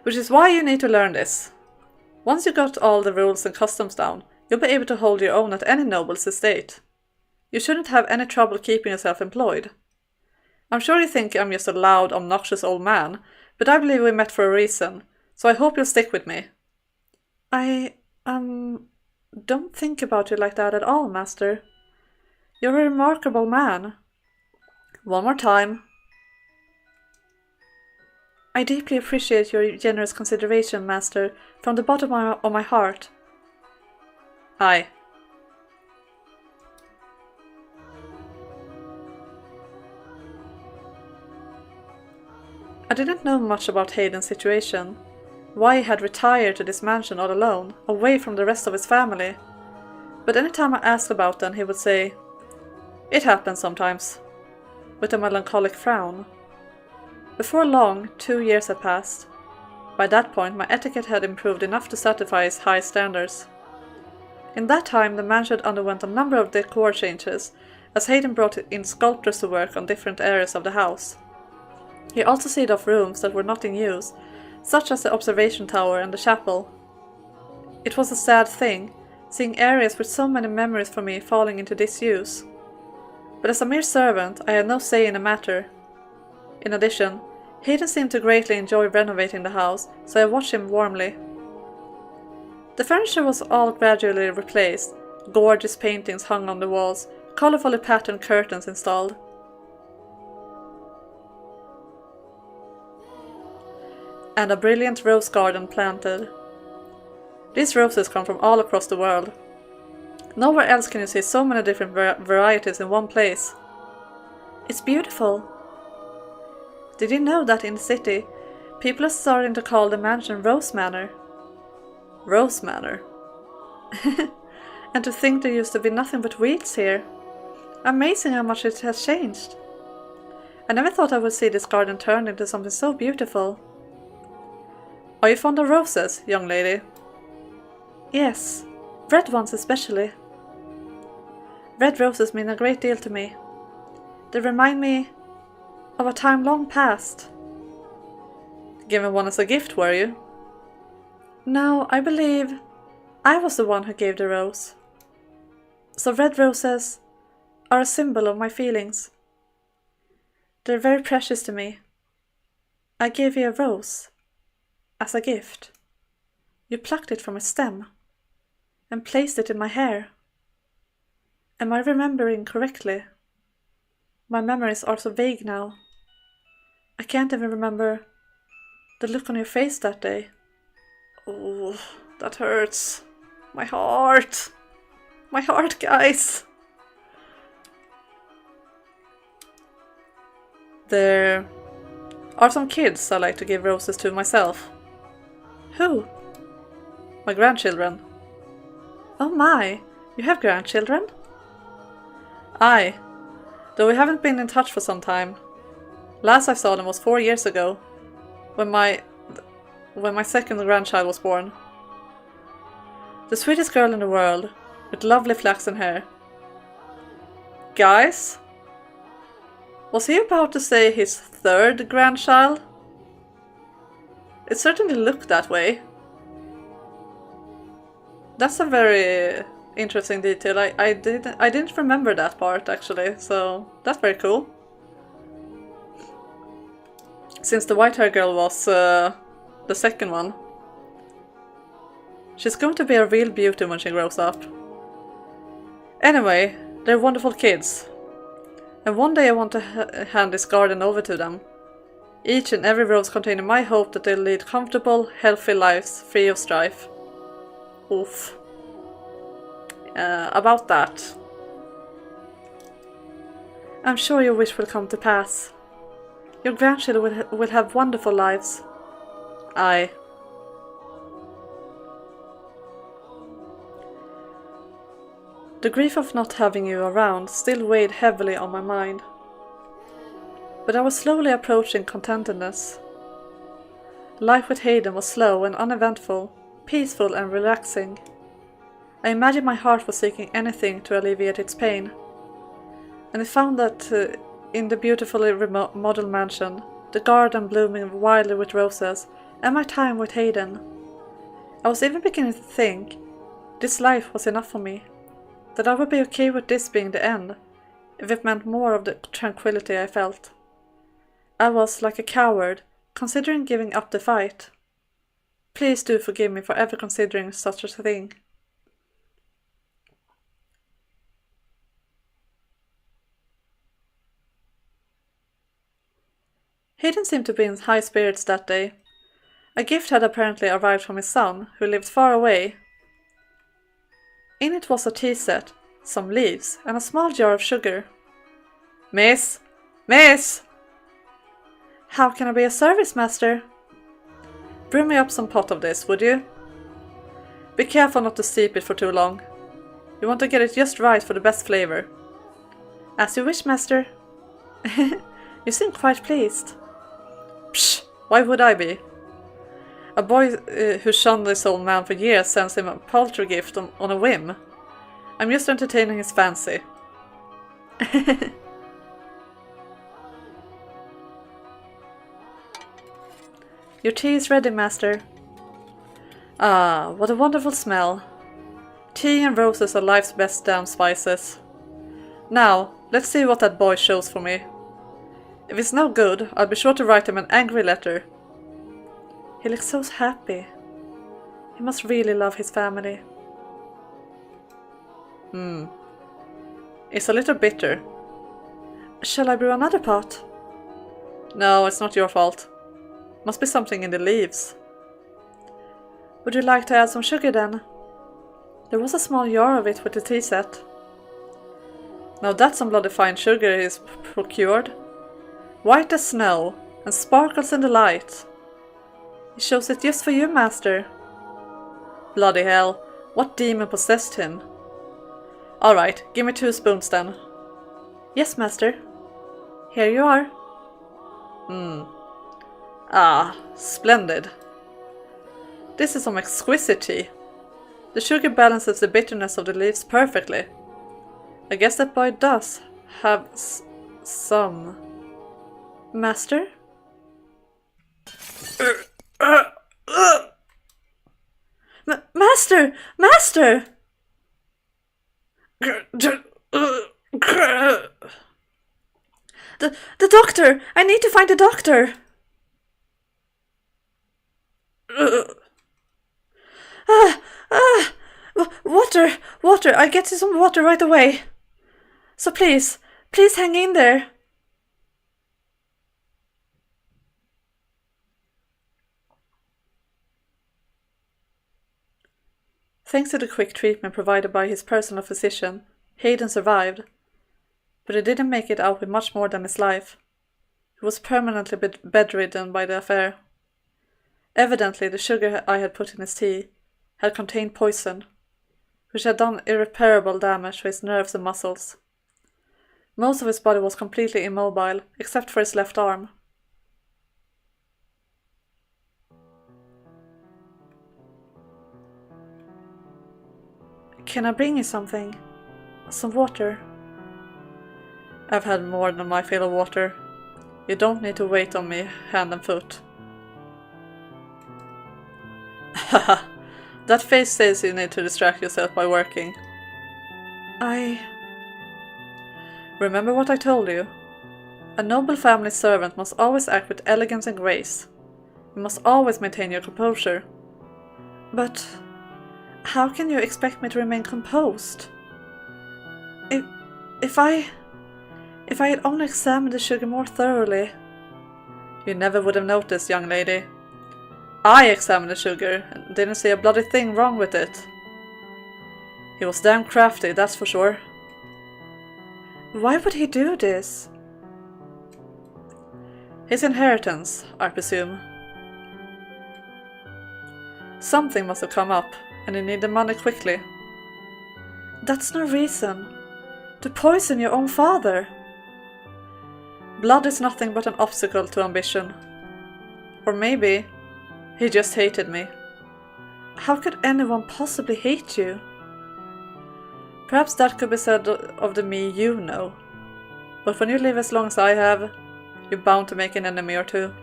you need to learn this. Once you got all the rules and customs down, you'll be able to hold your own at any noble's estate. You shouldn't have any trouble keeping yourself employed. I'm sure you think I'm just a loud, obnoxious old man, but I believe we met for a reason, so I hope you'll stick with me. I don't think about you like that at all, master. You're a remarkable man. One more time. I deeply appreciate your generous consideration, master, from the bottom of my heart. Aye. I didn't know much about Hayden's situation, why he had retired to this mansion all alone, away from the rest of his family. But any time I asked about them, he would say, "It happens sometimes," with a melancholic frown. Before long, 2 years had passed. By that point, my etiquette had improved enough to satisfy his high standards. In that time, the mansion underwent a number of decor changes, as Hayden brought in sculptors to work on different areas of the house. He also sealed off rooms that were not in use, such as the observation tower and the chapel. It was a sad thing, seeing areas with so many memories for me falling into disuse. But as a mere servant, I had no say in the matter. In addition, Hayden seemed to greatly enjoy renovating the house, so I watched him warmly. The furniture was all gradually replaced, gorgeous paintings hung on the walls, colorfully patterned curtains installed. And a brilliant rose garden planted. These roses come from all across the world. Nowhere else can you see so many different varieties in one place. It's beautiful. Did you know that in the city, people are starting to call the mansion Rose Manor? Rose Manor. And to think there used to be nothing but weeds here. Amazing how much it has changed. I never thought I would see this garden turned into something so beautiful. Are you fond of roses, young lady? Yes, red ones especially. Red roses mean a great deal to me. They remind me of a time long past. Given one as a gift, were you? No, I believe I was the one who gave the rose. So red roses are a symbol of my feelings. They're very precious to me. I gave you a rose as a gift. You plucked it from a stem and placed it in my hair. Am I remembering correctly? My memories are so vague now. I can't even remember the look on your face that day. Oh, that hurts. My heart. My heart, guys. There are some kids I like to give roses to myself. Who? My grandchildren. Oh my, you have grandchildren? Aye, though we haven't been in touch for some time. Last I saw them was 4 years ago, when my second grandchild was born. The sweetest girl in the world, with lovely flaxen hair. Guys? Was he about to say his third grandchild? It certainly looked that way. That's a very interesting detail. I didn't remember that part actually, so that's very cool. Since the white-haired girl was the second one. She's going to be a real beauty when she grows up. Anyway, they're wonderful kids. And one day I want to hand this garden over to them. Each and every rose containing my hope that they'll lead comfortable, healthy lives, free of strife. Oof. About that. I'm sure your wish will come to pass. Your grandchildren will have wonderful lives. Aye. The grief of not having you around still weighed heavily on my mind. But I was slowly approaching contentedness. Life with Hayden was slow and uneventful, peaceful and relaxing. I imagined my heart was seeking anything to alleviate its pain. And I found that in the beautifully remodeled mansion, the garden blooming wildly with roses, and my time with Hayden, I was even beginning to think this life was enough for me, that I would be okay with this being the end, if it meant more of the tranquility I felt. I was, like a coward, considering giving up the fight. Please do forgive me for ever considering such a thing. Hayden seemed to be in high spirits that day. A gift had apparently arrived from his son, who lived far away. In it was a tea set, some leaves, and a small jar of sugar. Miss! Miss! How can I be of service, master? Brew me up some pot of this, would you? Be careful not to steep it for too long. You want to get it just right for the best flavor. As you wish, master. You seem quite pleased. Psh! Why would I be? A boy who shunned this old man for years sends him a paltry gift on a whim. I'm just entertaining his fancy. Your tea is ready, master. Ah, what a wonderful smell. Tea and roses are life's best damn spices. Now, let's see what that boy shows for me. If it's no good, I'll be sure to write him an angry letter. He looks so happy. He must really love his family. It's a little bitter. Shall I brew another pot? No, it's not your fault. Must be something in the leaves. Would you like to add some sugar then? There was a small jar of it with the tea set. Now that's some bloody fine sugar is procured. White as snow, and sparkles in the light. He shows it just for you, master. Bloody hell, what demon possessed him? Alright, give me 2 spoons then. Yes, master. Here you are. Ah, splendid. This is some exquisite tea. The sugar balances the bitterness of the leaves perfectly. I guess that boy does have some... Master? Master! Master! The doctor! I need to find the doctor! Water! Water! I'll get you some water right away. So please hang in there. Thanks to the quick treatment provided by his personal physician, Hayden survived. But he didn't make it out with much more than his life. He was permanently bedridden by the affair. Evidently, the sugar I had put in his tea had contained poison, which had done irreparable damage to his nerves and muscles. Most of his body was completely immobile, except for his left arm. Can I bring you something? Some water? I've had more than my fill of water. You don't need to wait on me hand and foot. Haha, that face says you need to distract yourself by working. Remember what I told you? A noble family servant must always act with elegance and grace. You must always maintain your composure. But how can you expect me to remain composed? If I had only examined the sugar more thoroughly... You never would have noticed, young lady. I examined the sugar and didn't see a bloody thing wrong with it. He was damn crafty, that's for sure. Why would he do this? His inheritance, I presume. Something must have come up, and he needed money quickly. That's no reason to poison your own father. Blood is nothing but an obstacle to ambition. Or maybe he just hated me. How could anyone possibly hate you? Perhaps that could be said of the me you know. But when you live as long as I have, you're bound to make an enemy or two.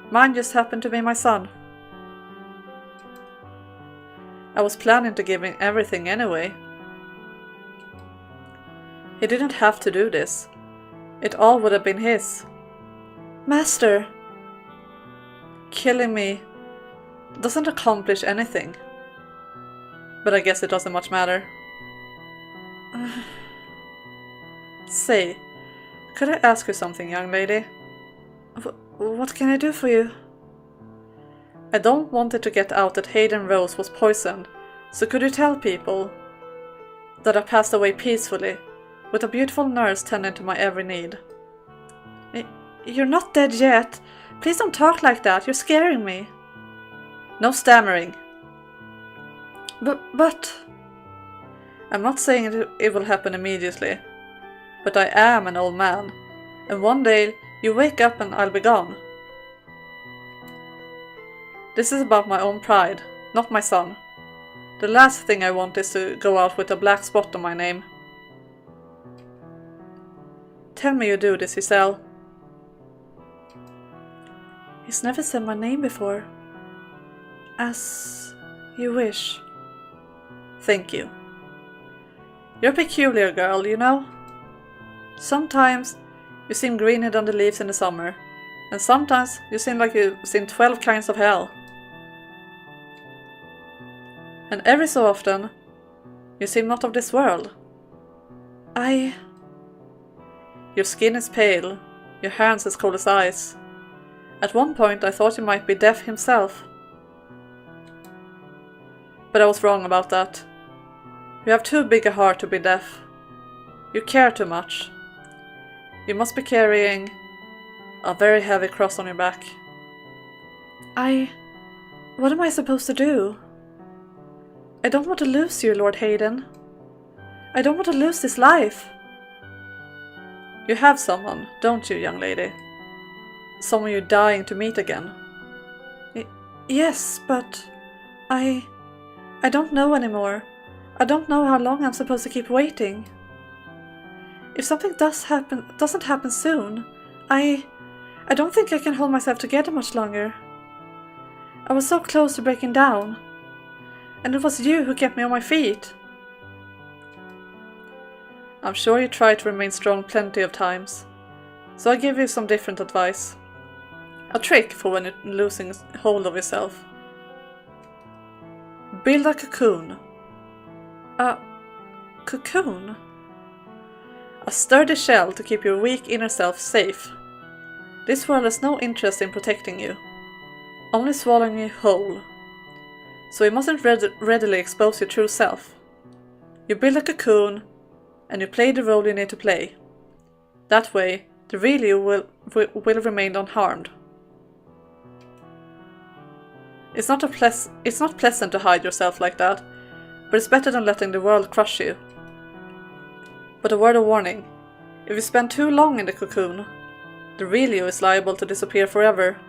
Mine just happened to be my son. I was planning to give him everything anyway. He didn't have to do this. It all would have been his. Master! Killing me doesn't accomplish anything. But I guess it doesn't much matter. Say, could I ask you something, young lady? What can I do for you? I don't want it to get out that Hayden Rose was poisoned, so could you tell people that I passed away peacefully, with a beautiful nurse tending to my every need? You're not dead yet. Please don't talk like that, you're scaring me. No stammering. But... I'm not saying it will happen immediately, but I am an old man, and one day you wake up and I'll be gone. This is about my own pride, not my son. The last thing I want is to go out with a black spot on my name. Tell me you do this, Giselle. He's never said my name before. As you wish. Thank you. You're a peculiar girl, you know? Sometimes you seem greener than the leaves in the summer, and sometimes you seem like you've seen 12 kinds of hell. And every so often, you seem not of this world. Your skin is pale, your hands as cold as ice. At one point I thought you might be deaf himself. But I was wrong about that. You have too big a heart to be deaf. You care too much. You must be carrying a very heavy cross on your back. What am I supposed to do? I don't want to lose you, Lord Hayden. I don't want to lose this life. You have someone, don't you, young lady? Someone you're dying to meet again. Yes, but... I don't know anymore. I don't know how long I'm supposed to keep waiting. If something doesn't happen soon, I don't think I can hold myself together much longer. I was so close to breaking down. And it was you who kept me on my feet. I'm sure you tried to remain strong plenty of times. So I'll give you some different advice. A trick for when you're losing hold of yourself. Build a cocoon. A cocoon? A sturdy shell to keep your weak inner self safe. This world has no interest in protecting you, only swallowing you whole. So you mustn't readily expose your true self. You build a cocoon, and you play the role you need to play. That way, the real you will remain unharmed. It's not pleasant to hide yourself like that, but it's better than letting the world crush you. But a word of warning, if you spend too long in the cocoon, the real you is liable to disappear forever.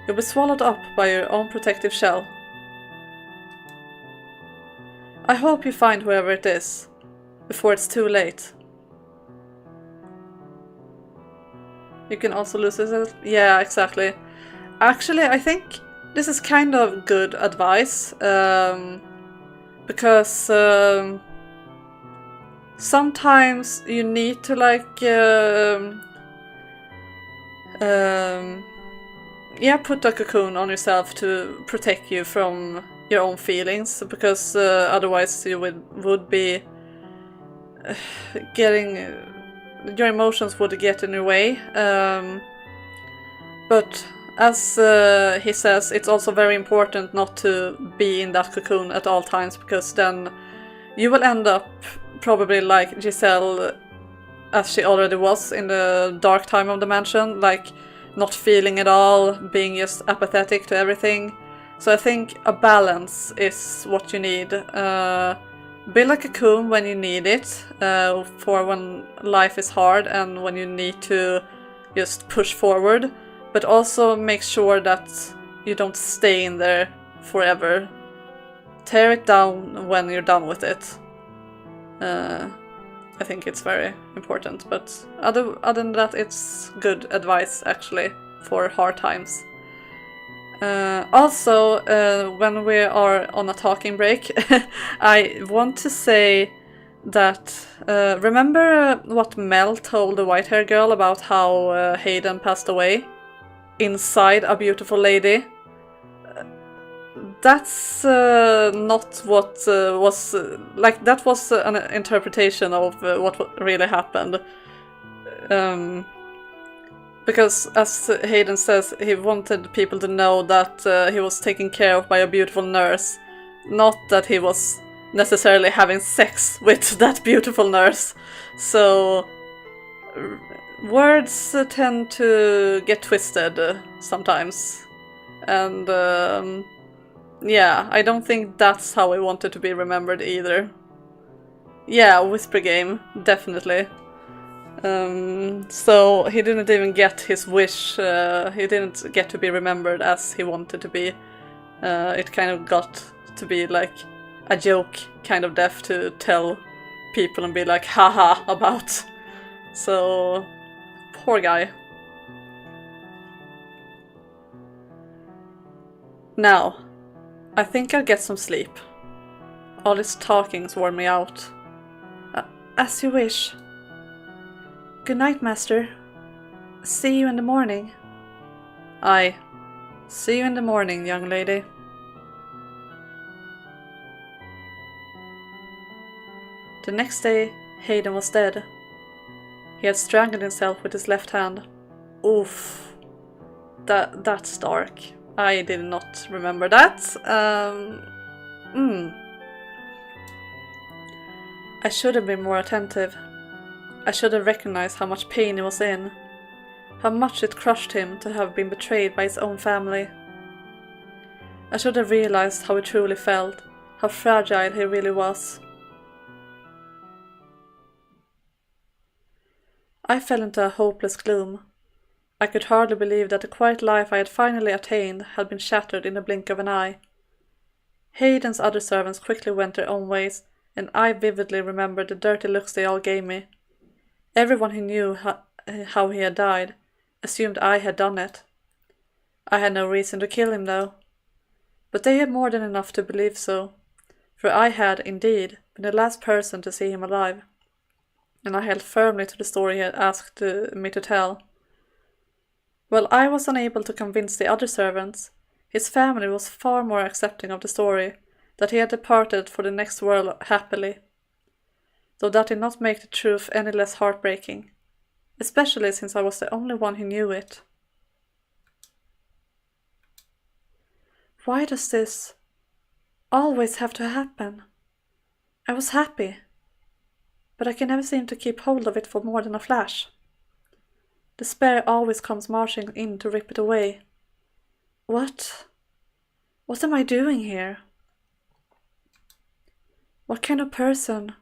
You'll be swallowed up by your own protective shell. I hope you find whoever it is, before it's too late. You can also lose yourself. Yeah, exactly. Actually, I think this is kind of good advice, because sometimes you need to put a cocoon on yourself to protect you from your own feelings, because otherwise you would be your emotions would get in your way. But as he says, it's also very important not to be in that cocoon at all times, because then you will end up probably like Giselle, as she already was in the dark time of the mansion, like not feeling at all, being just apathetic to everything. So I think a balance is what you need. Build a cocoon when you need it, for when life is hard and when you need to just push forward, but also make sure that you don't stay in there forever. Tear it down when you're done with it. I think it's very important, but other than that, it's good advice actually for hard times. Also, when we are on a talking break, I want to say that remember what Mel told the white-haired girl about how Hayden passed away inside a beautiful lady? That's not what was like. That was an interpretation of what really happened. Because, as Hayden says, he wanted people to know that he was taken care of by a beautiful nurse, not that he was necessarily having sex with that beautiful nurse. So, words tend to get twisted sometimes. And yeah, I don't think that's how I wanted to be remembered either. Yeah, Whisper Game, definitely. So he didn't even get his wish. He didn't get to be remembered as he wanted to be. It kind of got to be like a joke kind of death to tell people and be like haha about. So poor guy. Now, I think I'll get some sleep. All this talking's worn me out. As you wish. Good night, Master. See you in the morning. Aye. See you in the morning, young lady. The next day, Hayden was dead. He had strangled himself with his left hand. Oof. That's dark. I did not remember that. I should have been more attentive. I should have recognized how much pain he was in. How much it crushed him to have been betrayed by his own family. I should have realized how he truly felt, how fragile he really was. I fell into a hopeless gloom. I could hardly believe that the quiet life I had finally attained had been shattered in the blink of an eye. Hayden's other servants quickly went their own ways, and I vividly remember the dirty looks they all gave me. Everyone who knew how he had died assumed I had done it. I had no reason to kill him, though. But they had more than enough to believe so, for I had, indeed, been the last person to see him alive, and I held firmly to the story he had asked me to tell. While I was unable to convince the other servants, his family was far more accepting of the story that he had departed for the next world happily, though that did not make the truth any less heartbreaking, especially since I was the only one who knew it. Why does this always have to happen? I was happy, but I can never seem to keep hold of it for more than a flash. Despair always comes marching in to rip it away. What am I doing here? What kind of person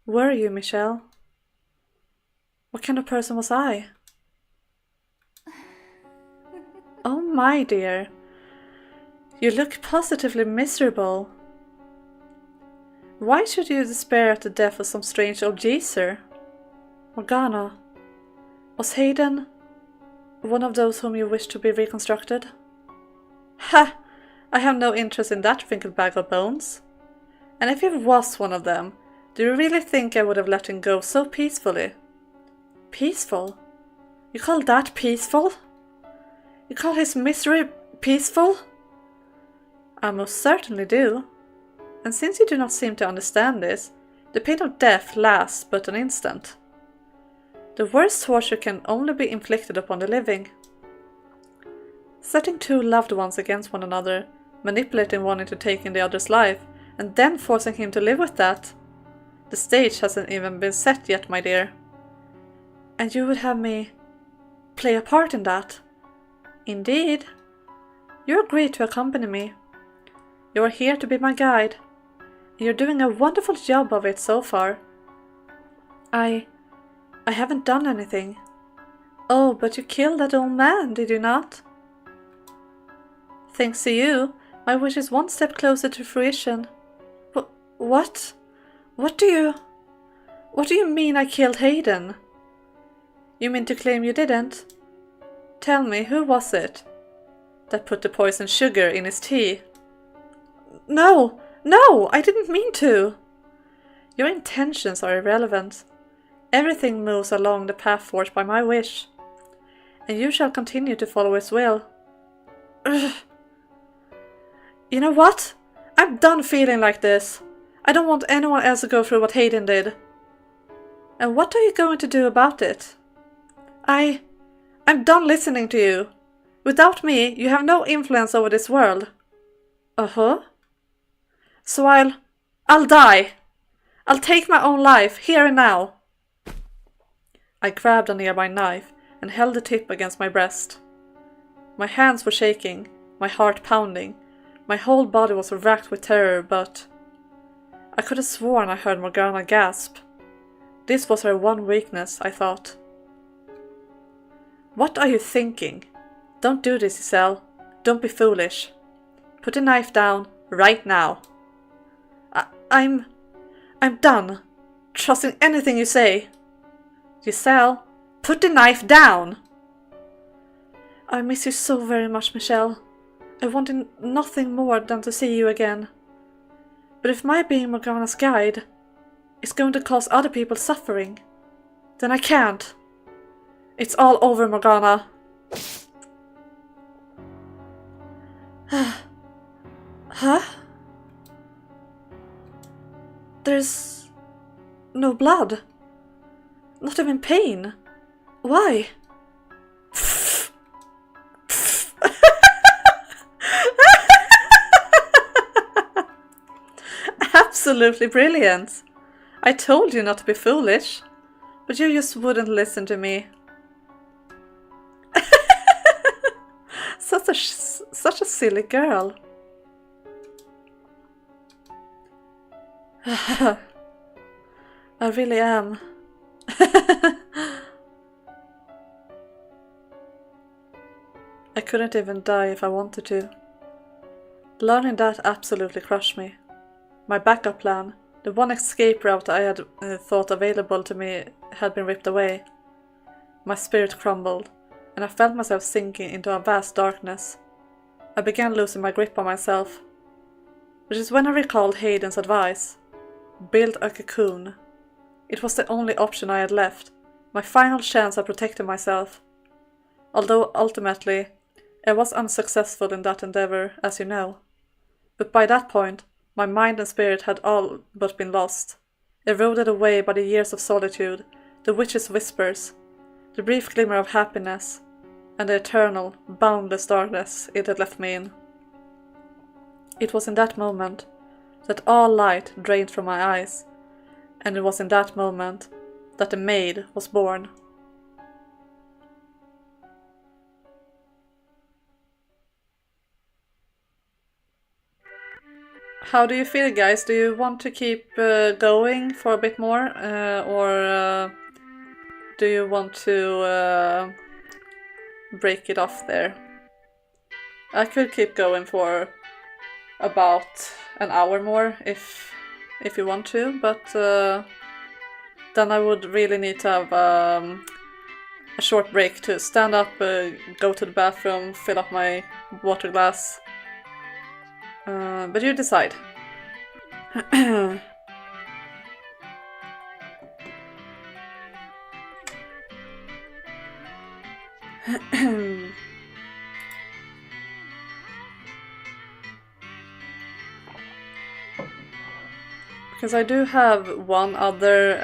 were you, Michelle? What kind of person was I? Oh my dear, you look positively miserable. Why should you despair at the death of some strange old geezer? Morgana, was Hayden one of those whom you wish to be reconstructed? Ha! I have no interest in that wrinkled bag of bones. And if he was one of them, do you really think I would have let him go so peacefully? Peaceful? You call that peaceful? You call his misery peaceful? I most certainly do. And since you do not seem to understand this, the pain of death lasts but an instant. The worst torture can only be inflicted upon the living. Setting two loved ones against one another, manipulating one into taking the other's life, and then forcing him to live with that. The stage hasn't even been set yet, my dear. And you would have me play a part in that? Indeed. You agreed to accompany me. You are here to be my guide. You're doing a wonderful job of it so far. I haven't done anything. Oh, but you killed that old man, did you not? Thanks to you, my wish is one step closer to fruition. What? What do you mean I killed Hayden? You mean to claim you didn't? Tell me, who was it that put the poisoned sugar in his tea? No, I didn't mean to. Your intentions are irrelevant. Everything moves along the path forged by my wish, and you shall continue to follow his will. Ugh. You know what? I'm done feeling like this. I don't want anyone else to go through what Hayden did. And what are you going to do about it? I'm done listening to you. Without me, you have no influence over this world. Uh-huh. So I'll die. I'll take my own life, here and now. I grabbed a nearby knife and held the tip against my breast. My hands were shaking, my heart pounding. My whole body was racked with terror, but I could have sworn I heard Morgana gasp. This was her one weakness, I thought. What are you thinking? Don't do this, Giselle. Don't be foolish. Put the knife down, right now. I'm done trusting anything you say. Giselle, put the knife down! I miss you so very much, Michelle. I wanted nothing more than to see you again. But if my being Morgana's guide is going to cause other people suffering, then I can't. It's all over, Morgana. Huh? There's no blood. Not even pain. Why? Absolutely brilliant. I told you not to be foolish, but you just wouldn't listen to me. Such a silly girl. I really am. I couldn't even die if I wanted to. Learning that absolutely crushed me. My backup plan, the one escape route I had thought available to me, had been ripped away. My spirit crumbled, and I felt myself sinking into a vast darkness. I began losing my grip on myself. Which is when I recalled Hayden's advice. Build a cocoon. It was the only option I had left, my final chance of protecting myself. Although ultimately, I was unsuccessful in that endeavor, as you know. But by that point, my mind and spirit had all but been lost, eroded away by the years of solitude, the witch's whispers, the brief glimmer of happiness, and the eternal, boundless darkness it had left me in. It was in that moment that all light drained from my eyes, and it was in that moment that the Maid was born. How do you feel, guys? Do you want to keep going for a bit more, or do you want to break it off there? I could keep going for about an hour more if you want to, but then I would really need to have a short break to stand up, go to the bathroom, fill up my water glass. But you decide. Because I do have one other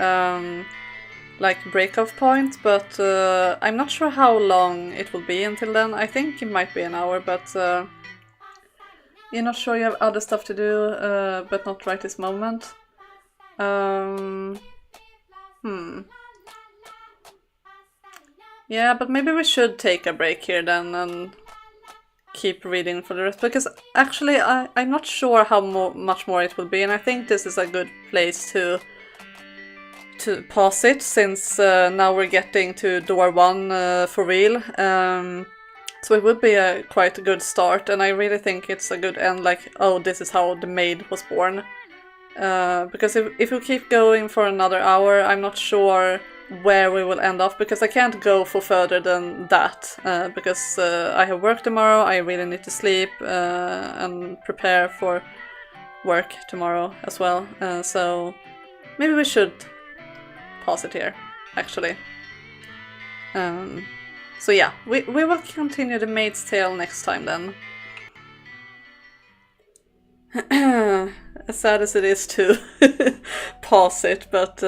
like break-off point, but I'm not sure how long it will be until then. I think it might be an hour, but you're not sure you have other stuff to do, but not right this moment. Yeah, but maybe we should take a break here then and keep reading for the rest, because actually I'm not sure how much more it will be, and I think this is a good place to pause it, since now we're getting to door 1 for real. So it would be a quite a good start, and I really think it's a good end, like, oh, this is how the Maid was born. Because if we keep going for another hour, I'm not sure where we will end off, because I can't go for further than that, because I have work tomorrow, I really need to sleep and prepare for work tomorrow as well. So maybe we should pause it here, actually. So yeah, we will continue the Maid's Tale next time then. As sad as it is to pause it, but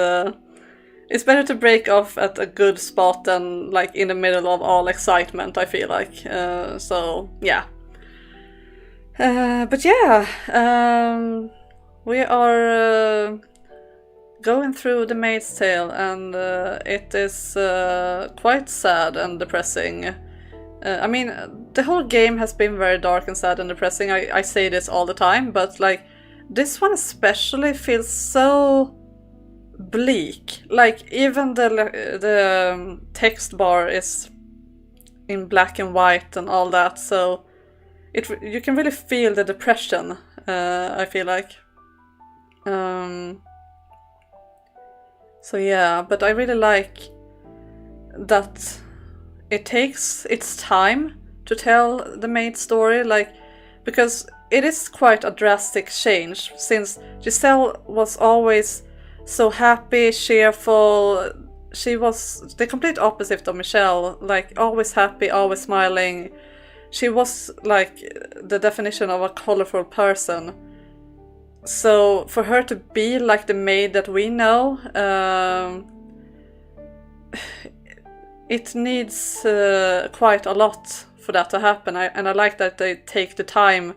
it's better to break off at a good spot than like in the middle of all excitement, I feel like. So yeah. But yeah, we are going through the Maid's Tale, and it is quite sad and depressing. I mean, the whole game has been very dark and sad and depressing. I say this all the time, but like this one especially feels so bleak. Like even the text bar is in black and white and all that, so you can really feel the depression. I feel like. So yeah, but I really like that it takes its time to tell the Maid story, like, because it is quite a drastic change, since Giselle was always so happy, cheerful. She was the complete opposite of Michelle, like always happy, always smiling. She was like the definition of a colorful person. So for her to be like the Maid that we know, it needs quite a lot for that to happen. And I like that they take the time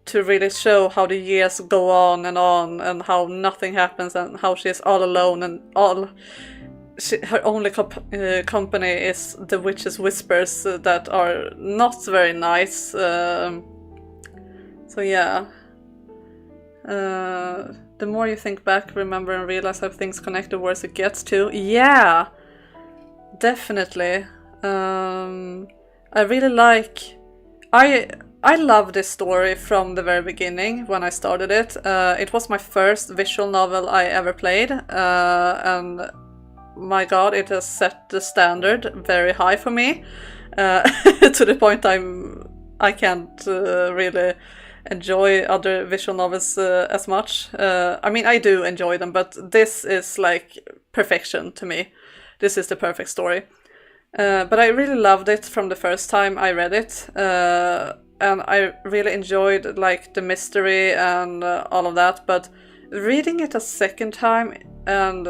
to really show how the years go on, and how nothing happens, and how she is all alone, and her only company is the witch's whispers that are not very nice. So yeah. The more you think back, remember, and realize how things connect, the worse it gets too. Yeah, definitely. I really like. I love this story from the very beginning when I started it. It was my first visual novel I ever played, and my god, it has set the standard very high for me, to the point I can't really enjoy other visual novels as much. I mean, I do enjoy them, but this is like perfection to me. This is the perfect story. But I really loved it from the first time I read it, and I really enjoyed like the mystery and all of that. But reading it a second time and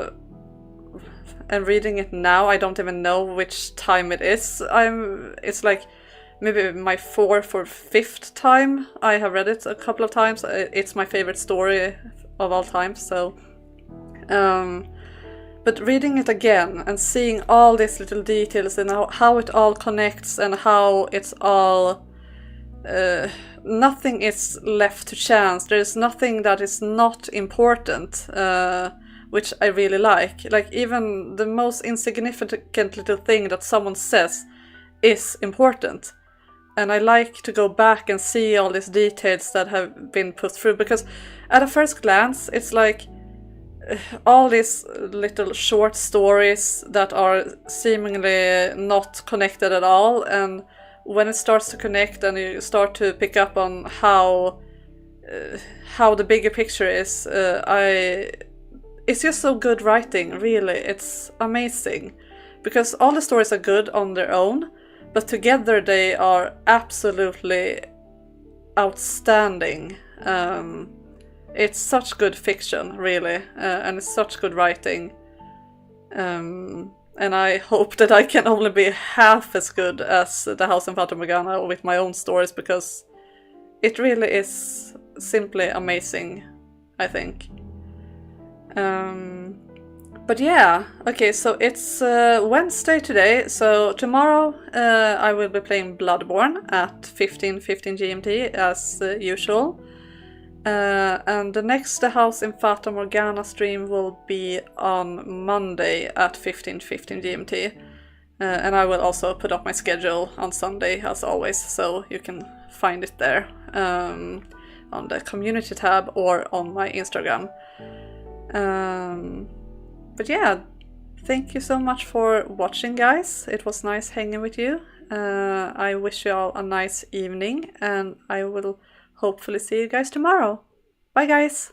reading it now, I don't even know which time it is. It's like maybe my fourth or fifth time I have read it a couple of times. It's my favorite story of all time. So, but reading it again and seeing all these little details and how it all connects and how it's all, nothing is left to chance. There's nothing that is not important, which I really like. Like even the most insignificant little thing that someone says is important. And I like to go back and see all these details that have been put through, because at a first glance it's like all these little short stories that are seemingly not connected at all, and when it starts to connect and you start to pick up on how the bigger picture is, it's just so good writing, really. It's amazing, because all the stories are good on their own, but together they are absolutely outstanding. It's such good fiction, really, and it's such good writing. And I hope that I can only be half as good as The House in Fata Morgana with my own stories, because it really is simply amazing, I think. But yeah, okay, so it's Wednesday today, so tomorrow I will be playing Bloodborne at 15:15 GMT as usual. And the next The House in Fata Morgana stream will be on Monday at 15:15 GMT. And I will also put up my schedule on Sunday as always, so you can find it there on the community tab or on my Instagram. But yeah, thank you so much for watching, guys. It was nice hanging with you. I wish you all a nice evening, and I will hopefully see you guys tomorrow. Bye, guys!